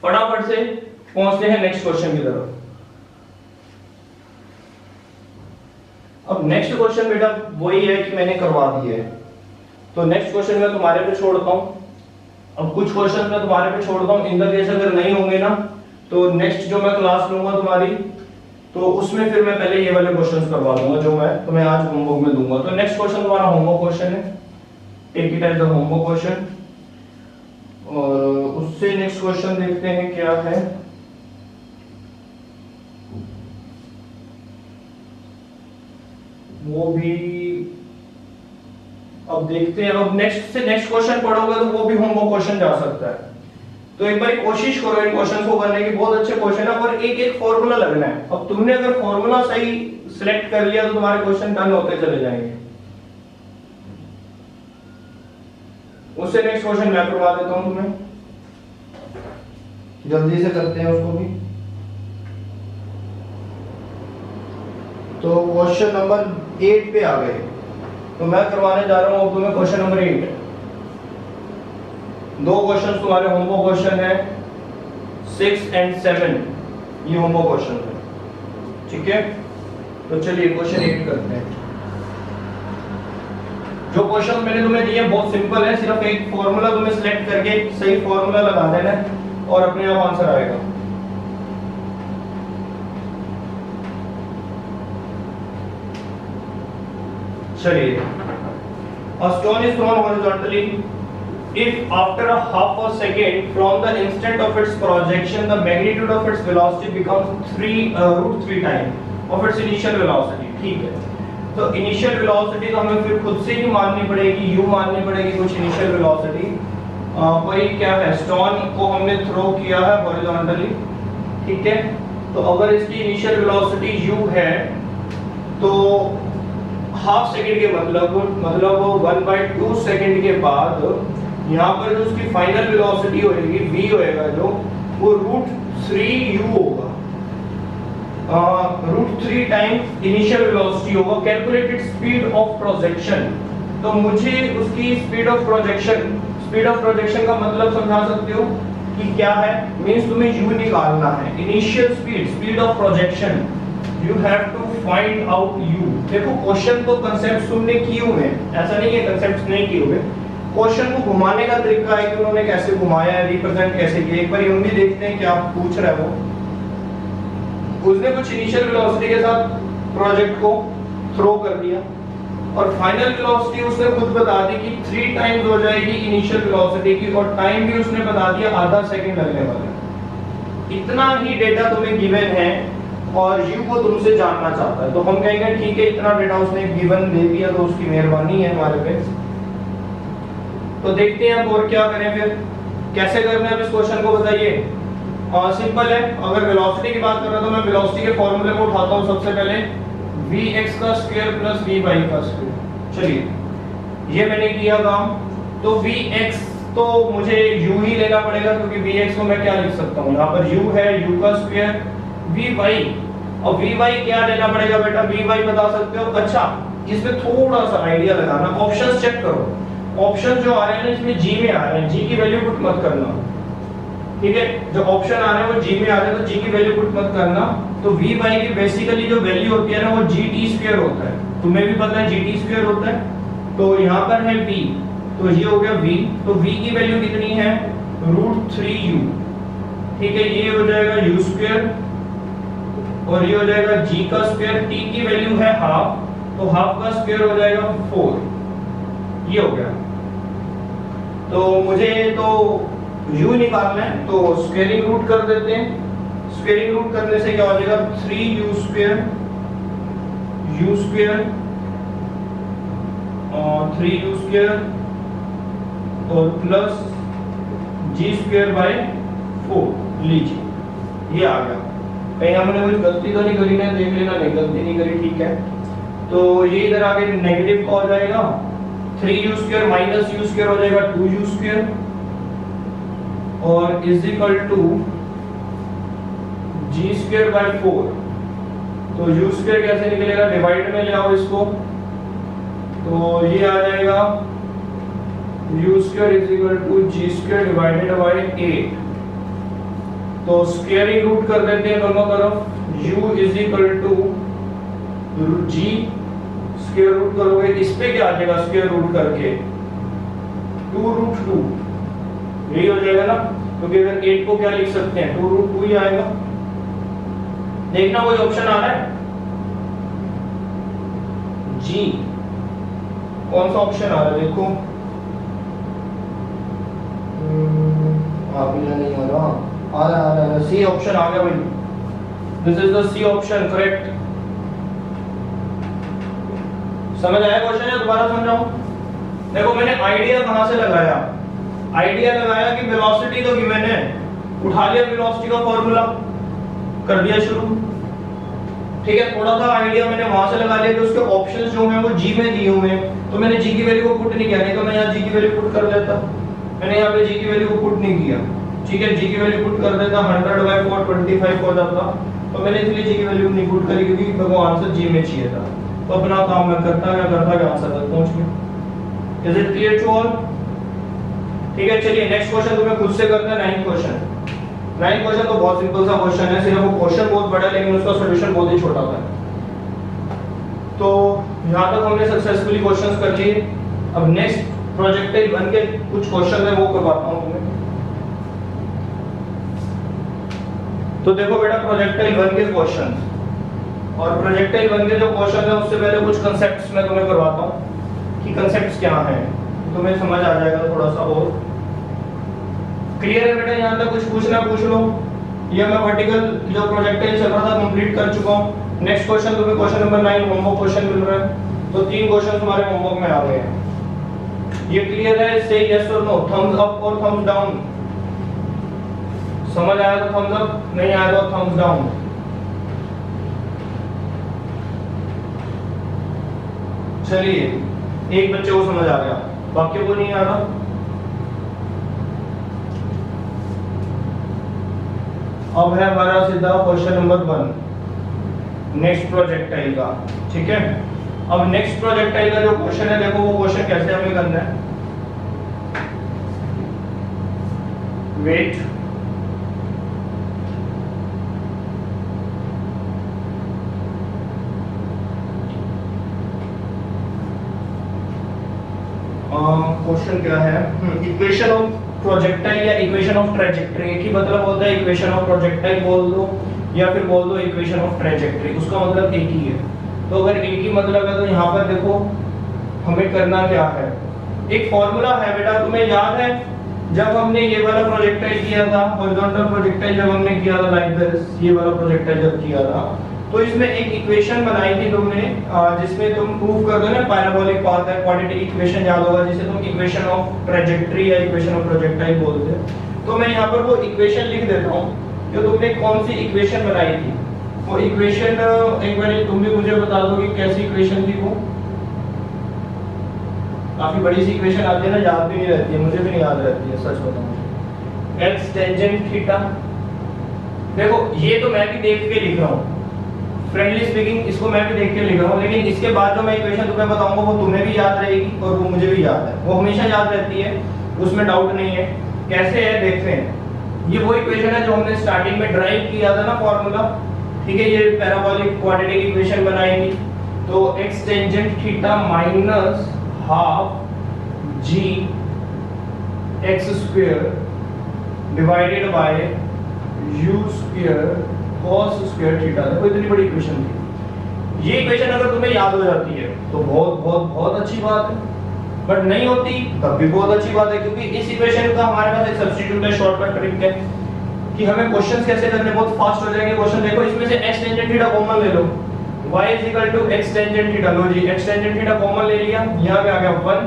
फटाफट से पहुंचते हैं नेक्स्ट क्वेश्चन की तरफ। अब नेक्स्ट क्वेश्चन बेटा वही है कि मैंने करवा दिया है, तो नेक्स्ट क्वेश्चन मैं तुम्हारे पे छोड़ता हूं। अब कुछ क्वेश्चन मैं तुम्हारे पे छोड़ता हूं, इन द केस अगर नहीं होंगे ना तो नेक्स्ट जो मैं क्लास लूंगा तुम्हारी, तो उसमें फिर मैं पहले ये वाले क्वेश्चंस करवा दूंगा जो मैं तुम्हें आज होमवर्क में दूंगा। तो नेक्स्ट क्वेश्चन तुम्हारा होमवर्क क्वेश्चन है, take it as the homework question. और उससे नेक्स्ट क्वेश्चन देखते हैं क्या है। वो भी अब देखते हैं, अब नेक्स्ट से नेक्स्ट क्वेश्चन पढ़ोगे तो वो भी होमवर्क क्वेश्चन जा सकता है। तो एक बार कोशिश करो इन क्वेश्चंस को करने की, बहुत अच्छे क्वेश्चन है और एक एक फॉर्मूला लगना है। अब तुमने अगर फॉर्मूला सही सिलेक्ट कर लिया तो तुम्हारे क्वेश्चन डन होते चले जाएंगे। उससे नेक्स्ट क्वेश्चन मैं करवा देता हूं तुम्हें, जल्दी से करते हैं उसको भी। तो क्वेश्चन नंबर 8 पे आ गए, तो मैं करवाने जा रहा हूं तुम्हें क्वेश्चन नंबर 8। दो क्वेश्चन तुम्हारे होमवर्क क्वेश्चन है, 6 और 7 ये होमवर्क क्वेश्चन है, ठीक है। तो चलिए क्वेश्चन 8 करते हैं। जो क्वेश्चन मैंने तुम्हें दिए बहुत सिंपल है, सिर्फ एक फॉर्मूला तुम्हें सिलेक्ट करके सही फॉर्मूला लगा देना है और अपने आप आंसर आएगा। चलिए, a stone is thrown horizontally. If after a half a second from the instant of its projection, the magnitude of its velocity becomes √3 times of its initial velocity, ठीक है। तो इनिशियल वेलोसिटी तो हमें फिर खुद से ही माननी पड़ेगी, u माननी पड़ेगी कुछ इनिशियल वेलोसिटी। वही क्या है, स्टोन को हमने थ्रो किया है हॉरिजॉन्टली, ठीक है। तो अगर इसकी इनिशियल वेलोसिटी u है तो हाफ सेकंड के मतलब 1/2 सेकंड के बाद यहाँ पर जो उसकी फाइनल वेलोसिटी होगी v होएगा जो, वो √3u होगा, √3 टाइम्स इनिशियल वेलोसिटी होगा। कैलकुलेटेड स्पीड ऑफ प्रोजेक्शन, तो मुझे उसकी स्पीड ऑफ प्रोजेक्शन का मतलब समझा सकते हो कि क्या है, मींस तुम्हें u निकालना है, initial speed of projection, you have to find out u। देखो क्वेश्चन तो कंसेप्ट तुमने किए हुए हैं, ऐसा नहीं है कंसेप्ट नहीं किए हुए। क्वेश्चन को घुमाने का तरीका है कि उन्होंने कैसे घुमाया है, रिप्रेजेंट कैसे किया। एक बार हम भी देखते हैं क्या पूछ रहा है वो। उसने कुछ इनिशियल वेलोसिटी के साथ प्रोजेक्ट को थ्रो कर दिया और फाइनल वेलोसिटी उसने खुद बता दी कि 3 टाइम्स हो जाएगी इनिशियल वेलोसिटी की, और टाइम भी उसने बता दिया आधा सेकंड लगने वाला है। इतना ही डेटा तुम्हें गिवन है और u को तुमसे जानना चाहता है, तो हम कहेंगे ठीक है, इतना डेटा उसने गिवन दे दिया तो उसकी मेहरबानी है हमारे पे। तो देखते हैं अब और क्या करें, फिर कैसे करना है इस क्वेश्चन को बताइए। सिंपल है, अगर वेलोसिटी की बात कर रहा तो मैं वेलोसिटी के फॉर्मूले को उठाता हूं सबसे पहले, vx का स्क्वायर प्लस vy का स्क्वायर। चलिए ये मैंने किया काम, तो vx तो मुझे u ही लेना पड़ेगा क्योंकि vx को मैं क्या लिख सकता हूं, यहाँ पर u है, u का स्क्वायर, vy, और vy क्या लेना पड़ेगा बेटा, vy बता सकते हो। अच्छा इसमें थोड़ा सा आइडिया लगाना, ऑप्शंस चेक करो, ऑप्शन जो आ रहे हैं ना इसमें g में आ रहे हैं, g की वैल्यू पुट मत करना, ठीक है। जो ऑप्शन आ रहे हैं वो g में आ रहे हैं तो g की वैल्यू पुट मत करना। तो vy की बेसिकली जो वैल्यू होती है ना वो gt स्क्वायर होता है, तुम्हें भी पता है GT स्क्वायर होता है, तो यहाँ पर है V, तो ये हो गया V, तो V की वैल्यू कितनी है √3u, ठीक है, ये हो जाएगा u स्क्वायर और ये हो जाएगा g का स्क्वायर, t की वैल्यू है हाफ, तो हाफ का स्क्वायर हो जाएगा 4, ये हो गया। तो मुझे तो u निकालना है, तो स्क्वायरिंग रूट कर देते हैं। स्क्वायरिंग रूट करने से क्या हो जाएगा 3u स्क्वायर और 3u स्क्वायर और प्लस g स्क्वायर बाय 4, लीजिए ये आ गया। कहीं हमने कुछ गलती तो नहीं करी ना, देख लेना, नहीं गलती नहीं करी, ठीक है। तो ये इधर आगे नेगेटिव का हो जाएगा 3u square minus u square हो जाएगा 2u स्क्वायर और is equal to g square by 4। तो u स्क्वायर कैसे निकलेगा, डिवाइड में ले आओ इसको, तो ये आ जाएगा u square is equal to g square divided by 8। तो स्क्वायरिंग रूट कर देते हैं दोनों तरफ, u is equal to g square root करोगे, इस पे क्या आ जाएगा स्क्वायर रूट करके 2√2, यही हो जाएगा ना, क्योंकि अगर 8 को क्या लिख सकते हैं 2√2 ही आएगा। देखना कोई ऑप्शन आ रहा है G, कौन सा ऑप्शन आ रहा है देखो, नहीं आ रहा, आ रहा सी ऑप्शन आ गया भाई, this is the C option correct. समझ आया क्वेश्चन या दोबारा समझाऊं? देखो मैंने आइडिया कहां से लगाया, आइडिया लगाया कि वेलोसिटी तो गिवन है, उठा लिया वेलोसिटी का फार्मूला, कर दिया शुरू, ठीक है। थोड़ा सा आइडिया मैंने वहां से लगा लिया कि उसके ऑप्शंस जो हैं वो जी में दिए हुए हैं, तो मैंने जी की वैल्यू को पुट नहीं किया, नहीं तो मैं यहाँ जी की वैल्यू पुट कर लेता, मैंने यहाँ पे जी की वैल्यू को पुट नहीं किया, ठीक है। जी की वैल्यू पुट कर देता 100/4 25 हो जाता, तो मैंने इसलिए जी की वैल्यू नहीं पुट करी क्योंकि मेरे को आंसर जी में चाहिए था। तो अपना काम मैं करता क्या आंसर तक पहुंच गया। Is it clear to all? ठीक है, चलिए नेक्स्ट क्वेश्चन तुम्हें खुद से करना है। 9th क्वेश्चन तो बहुत सिंपल सा क्वेश्चन है, सिर्फ वो क्वेश्चन बहुत बड़ा है लेकिन उसका सॉल्यूशन बहुत ही छोटा था। तो यहां तक हमने सक्सेसफुली क्वेश्चंस कर लिए। अब नेक्स्ट प्रोजेक्टाइल 1 के कुछ क्वेश्चन है वो करवाता हूं तुम्हें। तो देखो बेटा प्रोजेक्टाइल 1 के क्वेश्चंस, और प्रोजेक्टाइल 1 के जो क्वेश्चन है उससे पहले कुछ कांसेप्ट्स मैं तुम्हें करवाता हूं कि कांसेप्ट्स क्या हैं, तुम्हें समझ आ जाएगा थोड़ा सा और क्लियर है बेटा। यहां तक कुछ पूछना पूछ लो। ये मैं वर्टिकल जो प्रोजेक्टाइल चल रहा था कंप्लीट कर चुका हूं। नेक्स्ट क्वेश्चन तुम्हें क्वेश्चन नंबर 9 होमवर्क क्वेश्चन मिल रहा है, तो 3 क्वेश्चन तुम्हारे होमवर्क में आ गए हैं। ये क्लियर है? से यस और नो, थम्स अप और थम्स डाउन। समझ आया तो थम्स अप, नहीं आया तो थम्स डाउन। चलिए एक बच्चे को समझ आ गया, बाकी को नहीं आ रहा। अब है हमारा सीधा क्वेश्चन नंबर 1 नेक्स्ट प्रोजेक्टाइल का, ठीक है। अब नेक्स्ट प्रोजेक्टाइल का जो क्वेश्चन है देखो वो क्वेश्चन कैसे हमें करना है। वेट, क्वेश्चन क्या है, इक्वेशन ऑफ प्रोजेक्टाइल या इक्वेशन ऑफ ट्रैजेक्टरी, एक ही मतलब होता है, इक्वेशन ऑफ प्रोजेक्टाइल बोल दो या फिर बोल दो इक्वेशन ऑफ ट्रैजेक्टरी, उसका मतलब एक ही है। तो अगर एक ही मतलब है तो यहाँ पर देखो हमें करना क्या है, एक फॉर्मूला है बेटा, तुम्हें याद है जब हमने ये वाला प्रोजेक्टाइल किया था, हॉरिजॉन्टल प्रोजेक्टाइल जब हमने किया था लाइक दिस, ये वाला प्रोजेक्टाइल जब किया था तो इसमें एक इक्वेशन बनाई थी तुमने, जिसमें तुम प्रूव कर दो ना पैराबोलिक पाथ है, क्वाड्रेटिक इक्वेशन याद होगा जिसे तुम इक्वेशन ऑफ ट्रैजेक्टरी या इक्वेशन ऑफ प्रोजेक्टाइल बोलते हैं। तो मैं यहाँ पर वो इक्वेशन लिख देता हूँ जो तुमने कौन सी इक्वेशन बनाई थी। वो इक्वेशन एक बार तुम भी मुझे बता दो कि कैसी इक्वेशन थी वो। काफी बड़ी सी इक्वेशन आती है ना, याद भी नहीं रहती है, मुझे भी नहीं याद रहती है सच बताऊं। x टेंजेंट थीटा, देखो ये तो मैं भी देख के लिख रहा हूँ, फ्रेंडली स्पीकिंग इसको मैं भी देख के लिख रहा हूँ, लेकिन इसके बाद जो मैं इक्वेशन तुम्हें बताऊंगा वो तुम्हें भी याद रहेगी और वो मुझे भी याद है, वो हमेशा याद रहती है, उसमें डाउट नहीं है। कैसे है देखते हैं। ये वो इक्वेशन है जो हमने स्टार्टिंग में ड्राइव किया था ना फॉर्मूला, ठीक है। ये पैराबोलिक क्वाड्रेटिक इक्वेशन बनाई थी, तो x tangent theta minus half g x square divided bye u square cos square theta. देखो इतनी बड़ी इक्वेशन थी। ये इक्वेशन अगर तुम्हें याद हो जाती है तो बहुत बहुत बहुत अच्छी बात है, बट नहीं होती तब भी बहुत अच्छी बात है, क्योंकि इस इक्वेशन का हमारे पास एक सब्स्टिट्यूट है, शॉर्टकट ट्रिक है कि हमें क्वेश्चंस कैसे करने बहुत फास्ट हो जाएंगे। क्वेश्चन देखो, इसमें से x टेंजेंट थीटा कॉमन ले लो, y x टेंजेंट थीटा, लो जी x टेंजेंट थीटा कॉमन ले लिया, यहां पे आ गया 1।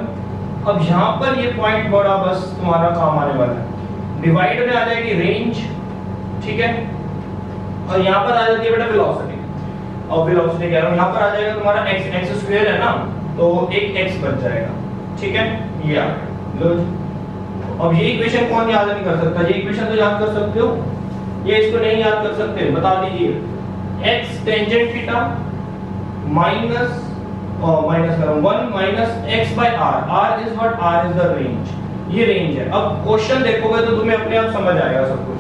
अब यहां पर ये पॉइंट बड़ा बस तुम्हारा काम आने वाला है, डिवाइड में आ जाएगी रेंज, ठीक है, और यहां पर आ जाती है बेटा वेलोसिटी। अब वेलोसिटी कह रहा हूं, यहां पर आ जाएगा तुम्हारा x स्क्वायर है ना, तो एक x बच जाएगा, ठीक है, ये आ गया, लो जी। अब ये इक्वेशन कौन याद नहीं कर सकता? ये इक्वेशन तो याद कर सकते हो, ये इसको नहीं याद कर सकते बता दीजिए। x tangent theta minus minus करो 1 minus x by r, r is what, r is the range, ये रेंज है। अब क्वेश्चन देखोगे तो तुम्हें अपने आप समझ आएगा सब कुछ।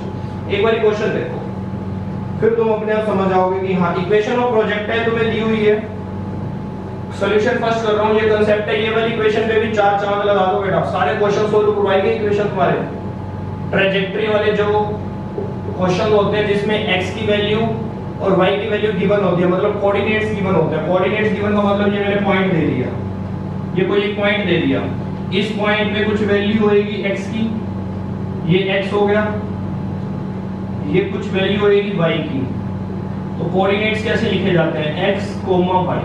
एक बार क्वेश्चन देखो, फिर तुम अपने आप समझ आओगे कि हाँ इक्वेशन ऑफ प्रोजेक्टाइल तुम्हें दी हुई है। सॉल्यूशन फर्स्ट कर रहा हूं, ये कांसेप्ट है, ये वाली इक्वेशन पे भी 4 चांद लगा दो बेटा, सारे क्वेश्चन सोल्व करवाएंगे। इक्वेशन तुम्हारे ट्रैजेक्टरी वाले जो क्वेश्चन होते हैं जिसमें x की वैल्यू और y की वैल्यू गिवन होती है, मतलब कोऑर्डिनेट्स गिवन होते हैं। कोऑर्डिनेट्स गिवन का मतलब ये मैंने पॉइंट दे दिया, ये कोई एक पॉइंट दे दिया, इस पॉइंट पे कुछ वैल्यू होएगी x की, ये x हो गया, ये कुछ वैल्यू होएगी y की। तो कोऑर्डिनेट्स कैसे लिखे जाते हैं, x, y।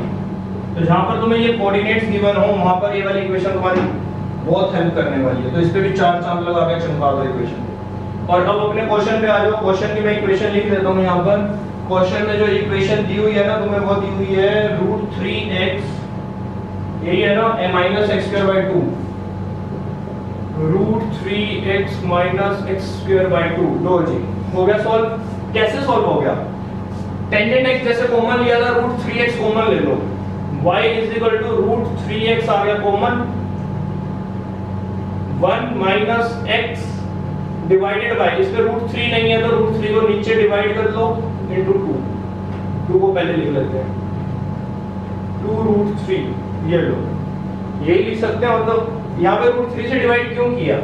तो जहां पर तुम्हें ये कोऑर्डिनेट्स गिवन हो वहां पर ये वाली इक्वेशन तुम्हारी बहुत हेल्प करने वाली है। तो इस पे भी 4 चांद लगा के चमका दो इक्वेशन। और अब अपने क्वेश्चन पे आ जाओ। क्वेश्चन की मैं इक्वेशन लिख देता हूं यहां पर। क्वेश्चन में जो इक्वेशन दी हुई है ना तुम्हें, वो दी हुई है √3x, यही है ना, -x²/2, √3x -x²/2। लो जी, हो गया सॉल्व। कैसे सॉल्व हो गया? टेंजेंट x जैसे कॉमन लिया था, √3x कॉमन ले लो, y √3x आ गया कॉमन, 1 - x डिवाइडेड बाय, इसमें √3 नहीं है तो √3 को नीचे डिवाइड कर दो इनटू 2 को पहले लिख लेते हैं, 2√3, ये लो, यही लिख सकते हैं। मतलब यहाँ पे √3 से डिवाइड क्यों किया?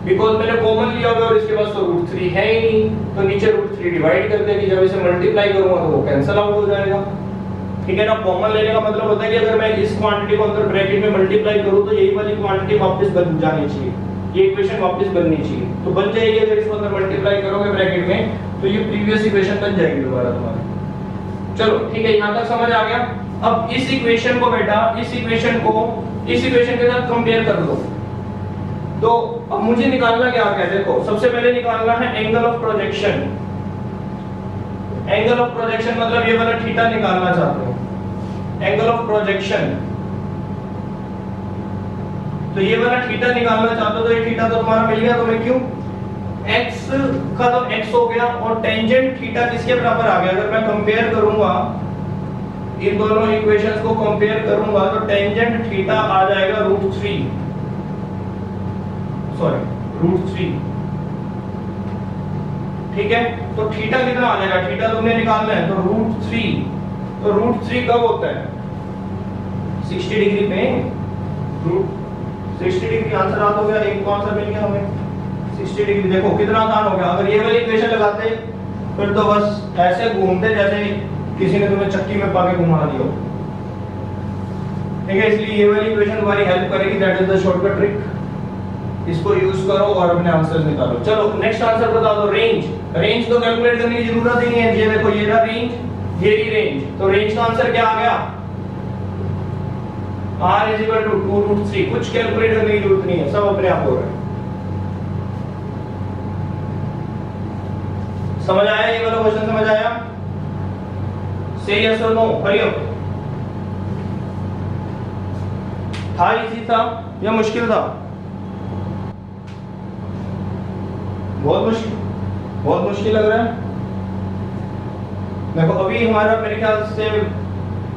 बिकॉज मैंने कॉमन लिया हुआ और इसके पास तो √3 है ही नहीं, तो नीचे √3 डिवाइड कर देंगे, जब इसे मल्टीप्लाई करूंगा तो वो कैंसिल आउट हो जाएगा, ठीक है ना। कॉमन लेने का मतलब होता है कि अगर मैं इस क्वांटिटी को अंदर ब्रैकेट में मल्टीप्लाई करूं तो यही वाली क्वांटिटी वापस बन जानी चाहिए, ये इक्वेशन वापस बननी चाहिए, तो बन जाएगी। अगर इसको अंदर मल्टीप्लाई करोगे ब्रैकेट में तो ये प्रीवियस इक्वेशन बन जाएगी दोबारा तुम्हारी। चलो ठीक है, यहां तक समझ आ गया। अब इस इक्वेशन को बेटा, इस इक्वेशन को इस इक्वेशन के साथ कंपेयर कर लो। तो अब मुझे निकालना क्या है, देखो सबसे पहले निकालना है angle of projection. Angle of projection मतलब ये वाला थीटा निकालना चाहते हो, एंगल ऑफ प्रोजेक्शन। तो ये वाला थीटा निकालना चाहते हो तो ये थीटा तो तुम्हारा मिल गया तुम्हें, क्यों? x का तो x हो गया और टेंजेंट थीटा किसके बराबर आ गया? अगर मैं कंपेयर करूंगा इन दोनों इक्वेशंस को कंपेयर करूंगा तो टेंजेंट थीटा आ जाएगा √3, सॉरी √3, ठीक है। तो थीटा कितना आ जाएगा? थीटा तुमने निकालना है तो √3, तो √3 कब होता है? 60 डिग्री पे, 60 डिग्री आंसर आ हो गया, एक तो आंसर मिल गया हमें 60 डिग्री। देखो कितना आसान हो गया। अगर ये वाली इक्वेशन लगाते फिर तो बस ऐसे घूमते जैसे किसी ने तुम्हें चक्की में पाके घुमा दिया, ठीक है। इसलिए ये वाली इक्वेशन तुम्हारी हेल्प करेगी, that is the shortcut trick. इसको यूज करो और अपने आंसर्स निकालो। चलो नेक्स्ट आंसर बता दो। रेंज, रेंज तो कैलकुलेट करने की जरूरत ही नहीं है। ये देखो ये रहा रेंज, ये रही रेंज, तो रेंज का आंसर क्या आ गया? r = 2√3। कुछ कैलकुलेट करने की जरूरत नहीं है, सब अपने आप हो रहा है। समझ आया ये वाला क्वेश्चन? समझ आया? से यस और नो, हरी अप। था इजी था या मुश्किल था? बहुत मुश्किल, बहुत मुश्किल लग रहा है। देखो अभी हमारा मेरे ख्याल से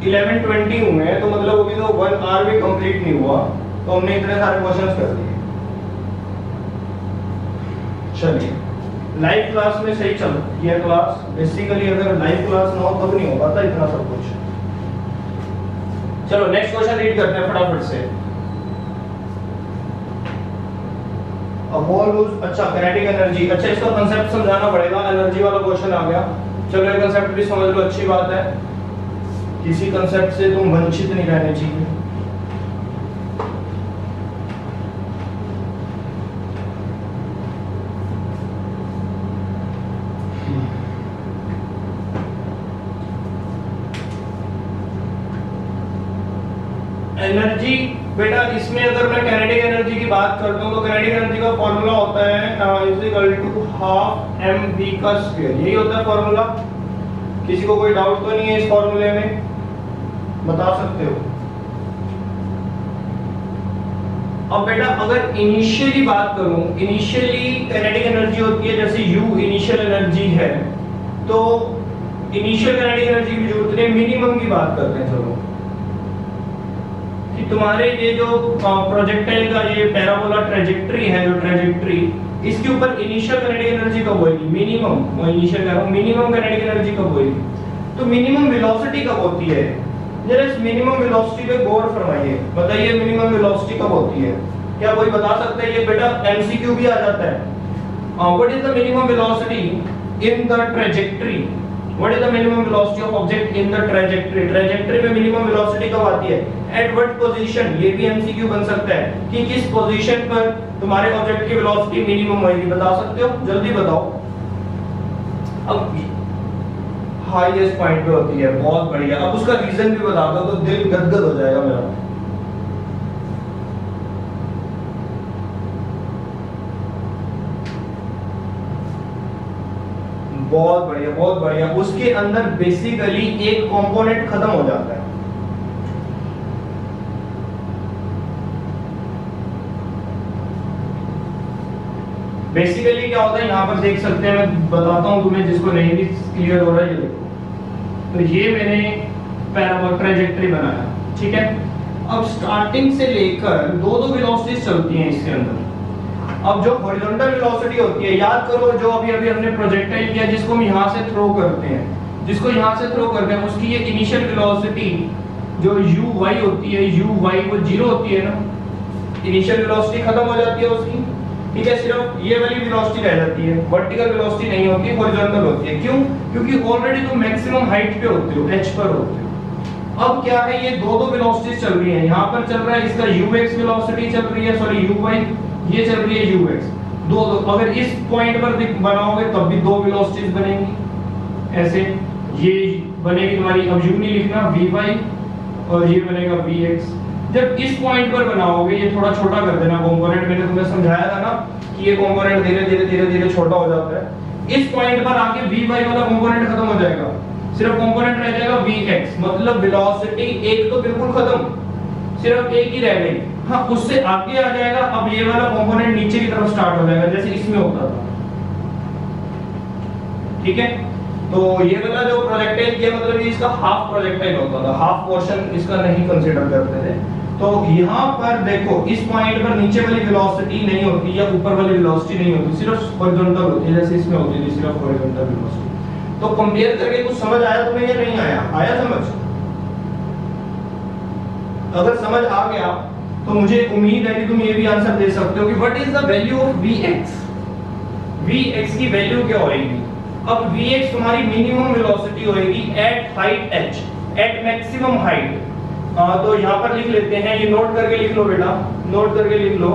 11:20 हुए हैं, तो मतलब अभी तो 1 आवर भी कंप्लीट नहीं हुआ, तो हमने इतने सारे क्वेश्चंस कर दिए। चलिए लाइव क्लास में सही चल रही है क्लास। बेसिकली अगर लाइव क्लास ना हो तब नहीं हो पाता इतना सब कुछ। चलो नेक्स्ट क्वेश्चन रीड करते हैं फटाफट से। अच्छा काइनेटिक एनर्जी, अच्छा इसका कांसेप्ट समझाना पड़ेगा, एनर्जी वाला क्वेश्चन आ गया। चलो ये कांसेप्ट भी समझ लो, अच्छी बात है, किसी कांसेप्ट से तुम वंचित नहीं रहने चाहिए। एनर्जी बेटा, इसमें अगर मैं काइनेटिक एनर्जी की बात करता हूं तो काइनेटिक एनर्जी का फॉर्मूला होता है is equal to half mv का स्क्वायर, यही होता है फॉर्मूला। किसी को कोई डाउट तो नहीं है इस फॉर्मूले में, बता सकते हो? अब बेटा अगर इनिशियली बात करूं, इनिशियली काइनेटिक एनर्जी होती है जैसे u इनिशियल एनर्जी है, तो इनिशियल काइनेटिक एनर्जी की जरूरत नहीं, मिनिमम की बात करते हैं। चलो कि तुम्हारे ये जो प्रोजेक्टाइल का ये पैराबोला ट्रेजेक्टरी है, जो ट्रेजेक्टरी, इसके ऊपर इनिशियल काइनेटिक एनर्जी कब होगी? मिनिमम, इनिशियल कह रहा हूं, मिनिमम काइनेटिक एनर्जी कब होगी? तो मिनिमम वेलोसिटी कब होती है? जरा इस मिनिमम वेलोसिटी पे गौर फरमाइए, बताइए मिनिमम वेलोसिटी कब होती है? क्या कोई बता सकता है? ये बेटा एमसीक्यू भी आ जाता है। What is the minimum velocity in the trajectory? What is the minimum velocity of object in the trajectory? Trajectory में मिनिमम वेलोसिटी कब आती है? At what position? ये भी एमसीक्यू बन सकता है कि किस पोजीशन पर तुम्हारे ऑब्जेक्ट की वेलोसिटी मिनिमम होगी, बता सकते हो? जल्दी बताओ। अब हाईएस्ट पॉइंट पे होती है, बहुत बढ़िया। अब उसका रीजन भी बता दो तो दिल गदगद हो जाएगा मेरा। बहुत बढ़िया, बहुत बढ़िया। उसके अंदर बेसिकली एक कंपोनेंट खत्म हो जाता है। बेसिकली क्या होता है, यहां पर देख सकते हैं, मैं बताता हूं तुम्हें जिसको नहीं भी क्लियर हो रहा है। ये देखो, तो ये मैंने पैराबोला ट्रेजेक्टरी बनाया, ठीक है। अब स्टार्टिंग से लेकर दो वेलोसिटीज चलती हैं इसके अंदर। अब जो हॉरिजॉन्टल वेलोसिटी होती है, याद करो जो अभी अभी हमने प्रोजेक्टाइल किया, जिसको हम यहां से थ्रो करते हैं, जिसको यहां से थ्रो करते हैं, उसकी ये इनिशियल वेलोसिटी जो uy होती है, uy वो 0 होती है ना, इनिशियल वेलोसिटी खत्म हो जाती है उसकी, ठीक है। सिर्फ ये वाली वेलोसिटी रह जाती है, वर्टिकल वेलोसिटी नहीं होती, हॉरिजॉन्टल होती है। क्यों? क्योंकि ऑलरेडी तुम मैक्सिमम हाइट पे होते हो, h पर होते हो। अब क्या है, ये दो वेलोसिटीज चल रही हैं। यहां पर चल रहा है इसका ux वेलोसिटी चल रही है, सॉरी uy, ये चल रही है ux। दो अगर इस पॉइंट पर बनाओगे तब भी दो वेलोसिटीज बनेंगी, ऐसे ये बनेगी तुम्हारी, अब u नहीं लिखना, vy, और ये बनेगा vx। जब इस पॉइंट पर बनाओगे, ये थोड़ा छोटा कर देना कंपोनेंट, मैंने तुम्हें समझाया था ना कि ये कंपोनेंट धीरे धीरे धीरे धीरे छोटा हो जाता है। इस पॉइंट पर आके vy वाला कंपोनेंट खत्म हो जाएगा, सिर्फ कंपोनेंट रह जाएगा vx, मतलब वेलोसिटी एक तो बिल्कुल खत्म, सिर्फ एक ही रह गई। हाँ, उससे आगे आ जाएगा, अब ये वाला कंपोनेंट नीचे की तरफ स्टार्ट हो जाएगा, जैसे इसमें होता था, ठीक है। तो ये वाला जो प्रोजेक्टाइल किया, मतलब ये इसका हाफ प्रोजेक्टाइल होता था, हाफ पोर्शन इसका नहीं कंसीडर करते थे। तो यहाँ पर देखो, इस पॉइंट पर नीचे वाली वेलोसिटी नहीं होती या ऊपर वाली वेलोसिटी नहीं होती, सिर्फ हॉरिजॉन्टल होती है, जैसे इसमें होती थी सिर्फ हॉरिजॉन्टल वेलोसिटी। तो कंपेयर करके कुछ समझ आया तुम्हें या नहीं आया? आया समझ? अगर समझ आ गया तो मुझे उम्मीद है कि तुम ये भी आंसर दे सकते हो कि what is the value of Vx? Vx की वैल्यू क्या होगी? अब Vx तुम्हारी मिनिमम वेलोसिटी होगी at height h, at maximum height. तो यहां पर लिख लेते हैं, ये नोट करके लिख लो बेटा, नोट करके लिख लो।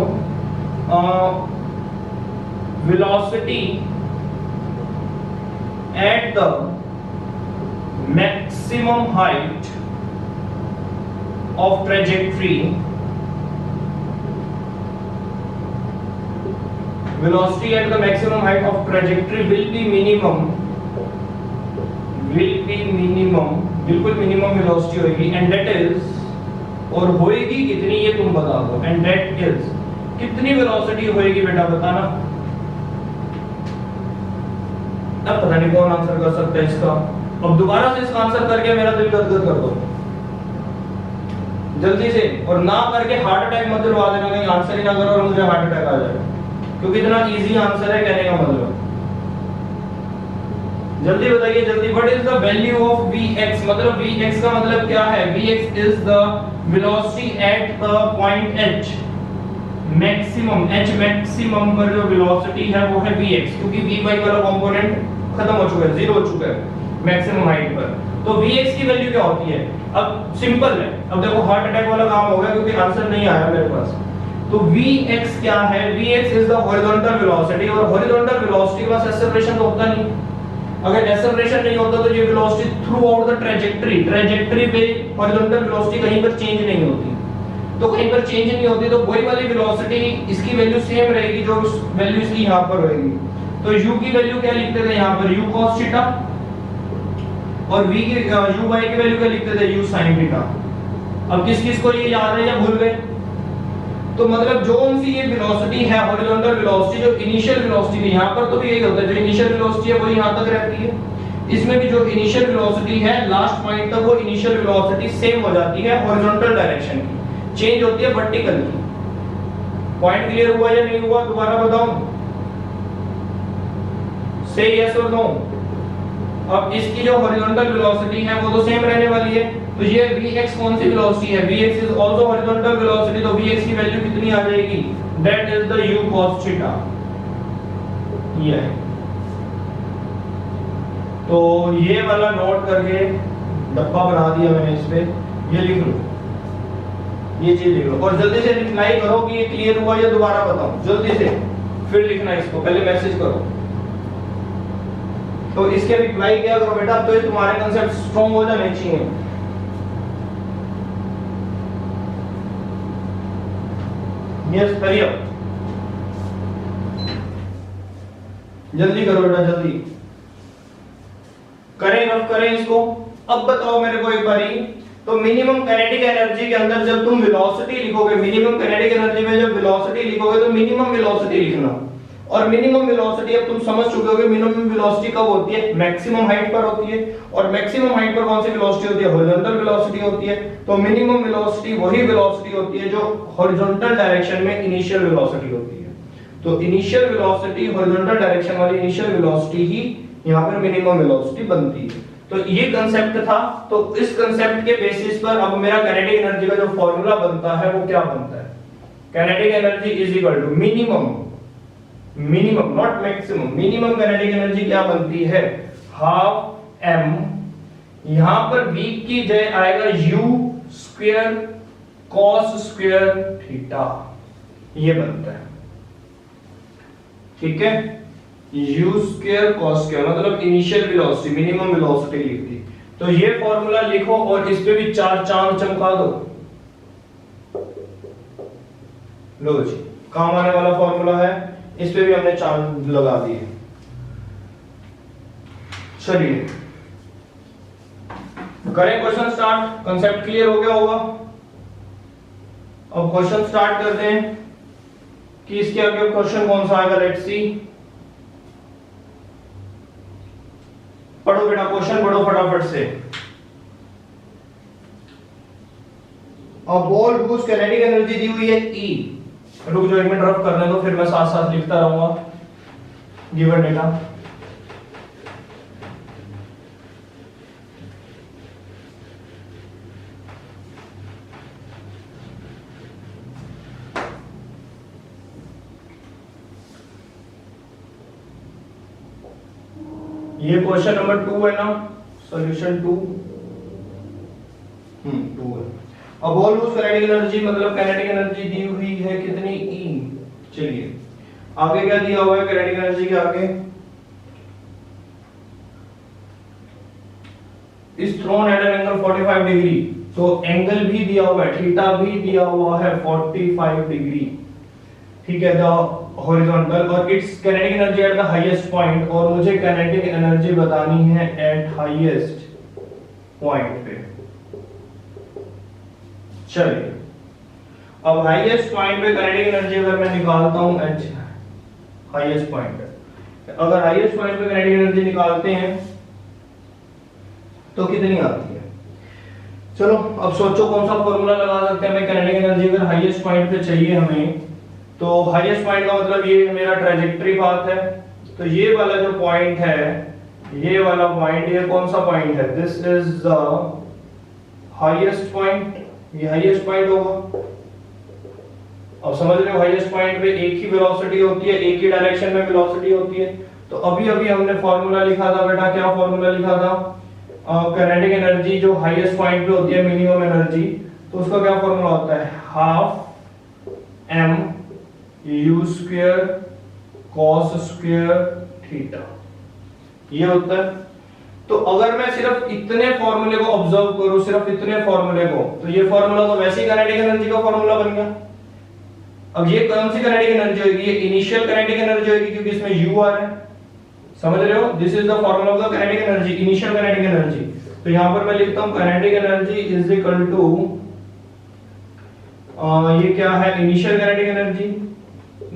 Velocity at the maximum height of trajectory, velocity at the maximum height of trajectory will be minimum, बिल्कुल मिनिमम वेलोसिटी होगी, and that is, और होएगी कितनी ये तुम बता दो, and that is, कितनी वेलोसिटी होएगी बेटा बताना। अब पता नहीं कौन आंसर कर सकता है इसका। अब दोबारा से इसका आंसर करके मेरा दिल गदगद कर दो जल्दी से, और ना करके हार्ट अटैक मत दिलवा देना, कहीं आंसर ही ना करो और मुझे हार्ट अटैक आ जाए, क्योंकि इतना इजी आंसर है कहने का मतलब। जल्दी बताइए जल्दी, what is the value of Vx, मतलब Vx का मतलब क्या है? Vx is the velocity at the point h, maximum h maximum पर जो वेलोसिटी है वो है Vx, क्योंकि Vy वाला कंपोनेंट खत्म हो चुका है, जीरो हो चुका है मैक्सिमम हाइट पर। तो Vx की वैल्यू क्या होती है? अब सिंपल है, अब देखो हार्ट अटैक वाला काम हो गया क्योंकि आंसर नहीं आया मेरे पास। तो Vx क्या है? Vx is the horizontal velocity, और हॉरिजॉन्टल वेलोसिटी के पास एक्सेलरेशन तो होता नहीं। अगर एक्सेलरेशन नहीं होता तो ये velocity through out the trajectory पे हॉरिजॉन्टल वेलोसिटी कहीं पर चेंज नहीं होती। तो कहीं पर चेंज नहीं होती तो वही वाली वेलोसिटी इसकी वैल्यू सेम रहेगी जो वैल्यू इसकी यहां पर रहेगी। तो u की वैल्यू क्या लिखते थे यहां पर? u cos थीटा, और v की u y की वैल्यू क्या लिखते थे? u sin theta. अब किस किस को ये याद है या भूल गए? तो मतलब जो उनकी ये वेलोसिटी है हॉरिजॉन्टल वेलोसिटी, जो इनिशियल वेलोसिटी है, यहां पर तो भी यही होता है, जो इनिशियल वेलोसिटी है वो यहां तक रहती है। इसमें भी जो इनिशियल वेलोसिटी है लास्ट पॉइंट तक वो इनिशियल वेलोसिटी सेम हो जाती है हॉरिजॉन्टल डायरेक्शन की, चेंज होती है वर्टिकल की। पॉइंट क्लियर हुआ या नहीं हुआ? दोबारा बताऊं, से यस और नो। अब इसकी जो हॉरिजॉन्टल वेलोसिटी है वो तो सेम रहने वाली है, तो ये Vx कौन सी वेलोसिटी है? Vx is also horizontal velocity, तो Vx की वैल्यू कितनी आ जाएगी? That is the u cos theta. ये है, तो ये वाला नोट करके डब्बा बना दिया मैंने इस पे, ये लिख लो, ये चीज लिख लो, और जल्दी से रिप्लाई करो कि ये क्लियर हुआ या दोबारा बताऊं, जल्दी से फिर लिखना इसको, पहले मैसेज करो। तो इसके रिप्लाई क्या करो बेटा, तो ये तुम्हारे कांसेप्ट स्ट्रांग हो जाने चाहिए। यस हरी अप, जल्दी करो बेटा जल्दी, करें अब करें इसको। अब बताओ मेरे को एक बारी, तो मिनिमम काइनेटिक एनर्जी के अंदर जब तुम वेलोसिटी लिखोगे, मिनिमम काइनेटिक एनर्जी में जब वेलोसिटी लिखोगे तो मिनिमम वेलोसिटी लिखना, और मिनिमम वेलोसिटी अब तुम समझ चुके होगे मिनिमम वेलोसिटी कब होती है? मैक्सिमम हाइट पर होती है, और मैक्सिमम हाइट पर कौन सी वेलोसिटी होती है? हॉरिजॉन्टल वेलोसिटी होती है। तो मिनिमम वेलोसिटी वही वेलोसिटी होती है जो हॉरिजॉन्टल डायरेक्शन में इनिशियल वेलोसिटी होती है। तो इनिशियल वेलोसिटी, हॉरिजॉन्टल डायरेक्शन वाली इनिशियल वेलोसिटी ही यहां पर मिनिमम वेलोसिटी बनती है। तो ये कांसेप्ट था, तो इस कांसेप्ट के बेसिस पर अब मेरा काइनेटिक एनर्जी का जो फार्मूला बनता है वो क्या बनता है? Kinetic energy is equal to minimum not maximum, minimum kinetic energy क्या बनती है? हाफ m, यहां पर v की जगह आएगा u square cos square theta, ये बनता है, ठीक है। u स्क्वायर cos स्क्वायर मतलब इनिशियल वेलोसिटी, मिनिमम वेलोसिटी लिख दी। तो ये फॉर्मूला लिखो और इस पे भी चार चांद चमका दो। लो जी, काम आने वाला फॉर्मूला है, इस पे भी हमने चांद लगा दिए। चलिए करें क्वेश्चन स्टार्ट। कांसेप्ट क्लियर हो गया होगा। अब क्वेश्चन स्टार्ट करते हैं कि इसके आगे क्वेश्चन कौन सा आएगा। लेट्स सी, पढ़ो बेटा, क्वेश्चन पढ़ो फटाफट से। अब बॉल हुज काइनेटिक एनर्जी दी हुई है E, रुक जाओ एक मिनट, रफ करने दो, फिर मैं साथ साथ लिखता रहूंगा गिवन डेटा। ये क्वेश्चन नंबर 2 है ना, सॉल्यूशन 2 2 है। अब बॉल हुज काइनेटिक एनर्जी मतलब काइनेटिक एनर्जी दी हुई है कितनी? E। चलिए आगे क्या दिया हुआ है काइनेटिक एनर्जी के आगे? इस thrown at an angle 45 degree, तो एंगल भी दिया हुआ है, थीटा भी दिया हुआ है 45 डिग्री, ठीक है, द हॉरिजॉन्टल, और it's kinetic energy at the highest point, और मुझे काइनेटिक एनर्जी बतानी है एट हाईएस्ट पॉइंट पे। चलिए अब हाईएस्ट पॉइंट पे काइनेटिक एनर्जी अगर मैं निकालता हूं h, हाईएस्ट पॉइंट पे, अगर हाईएस्ट पॉइंट पे काइनेटिक एनर्जी निकालते हैं तो कितनी आती है? चलो अब सोचो कौन सा फॉर्मूला लगा सकते हैं हमें काइनेटिक एनर्जी अगर हाईएस्ट पॉइंट पे चाहिए हमें। तो हाईएस्ट पॉइंट का मतलब ये मेरा ट्रैजेक्टरी पाथ है, तो ये वाला जो पॉइंट है ये वाला पॉइंट, ये कौन सा पॉइंट है? This is the highest point, ये हाईएस्ट पॉइंट होगा। अब समझ रहे हो हाईएस्ट पॉइंट पे एक ही वेलोसिटी होती है, एक ही डायरेक्शन में वेलोसिटी होती है। तो अभी अभी हमने फॉर्मूला लिखा था बेटा, क्या फॉर्मूला लिखा था? काइनेटिक एनर्जी जो हाईएस्ट पॉइंट पे होती है, मिनिमम एनर्जी, तो उसका क्या फॉर्मूला होता है? Half m u square cos square theta, ये होता है। तो अगर मैं सिर्फ इतने फॉर्मूले को ऑब्जर्व करूं, सिर्फ इतने फॉर्मूले को, तो ये फॉर्मूला तो वैसे ही काइनेटिक एनर्जी का फॉर्मूला बन गया। अब ये कौन सी काइनेटिक एनर्जी होगी? ये इनिशियल काइनेटिक एनर्जी होगी, क्योंकि इसमें u आ रहा है। समझ रहे हो? This is the formula of the kinetic energy, initial kinetic energy. तो यहां पर मैं लिखता हूं kinetic energy is equal to, ये क्या है? Initial kinetic energy.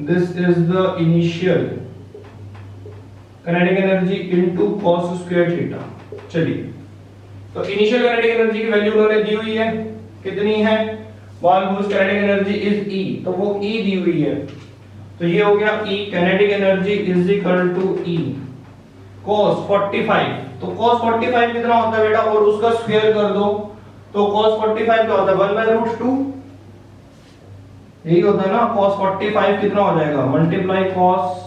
This is the initial kinetic energy into cos square theta. चलिए, तो इनिशियल काइनेटिक एनर्जी की वैल्यू उन्होंने दी हुई है, कितनी है? One whose kinetic energy is E, तो वो E दी हुई है। तो ये हो गया E kinetic energy is equal to E cos 45। तो cos 45 कितना होता है बेटा? और उसका स्क्वायर कर दो, तो cos 45 क्या होता है? 1/√2, यही होता है ना। cos 45 कितना हो जाएगा? मल्टीप्लाई cos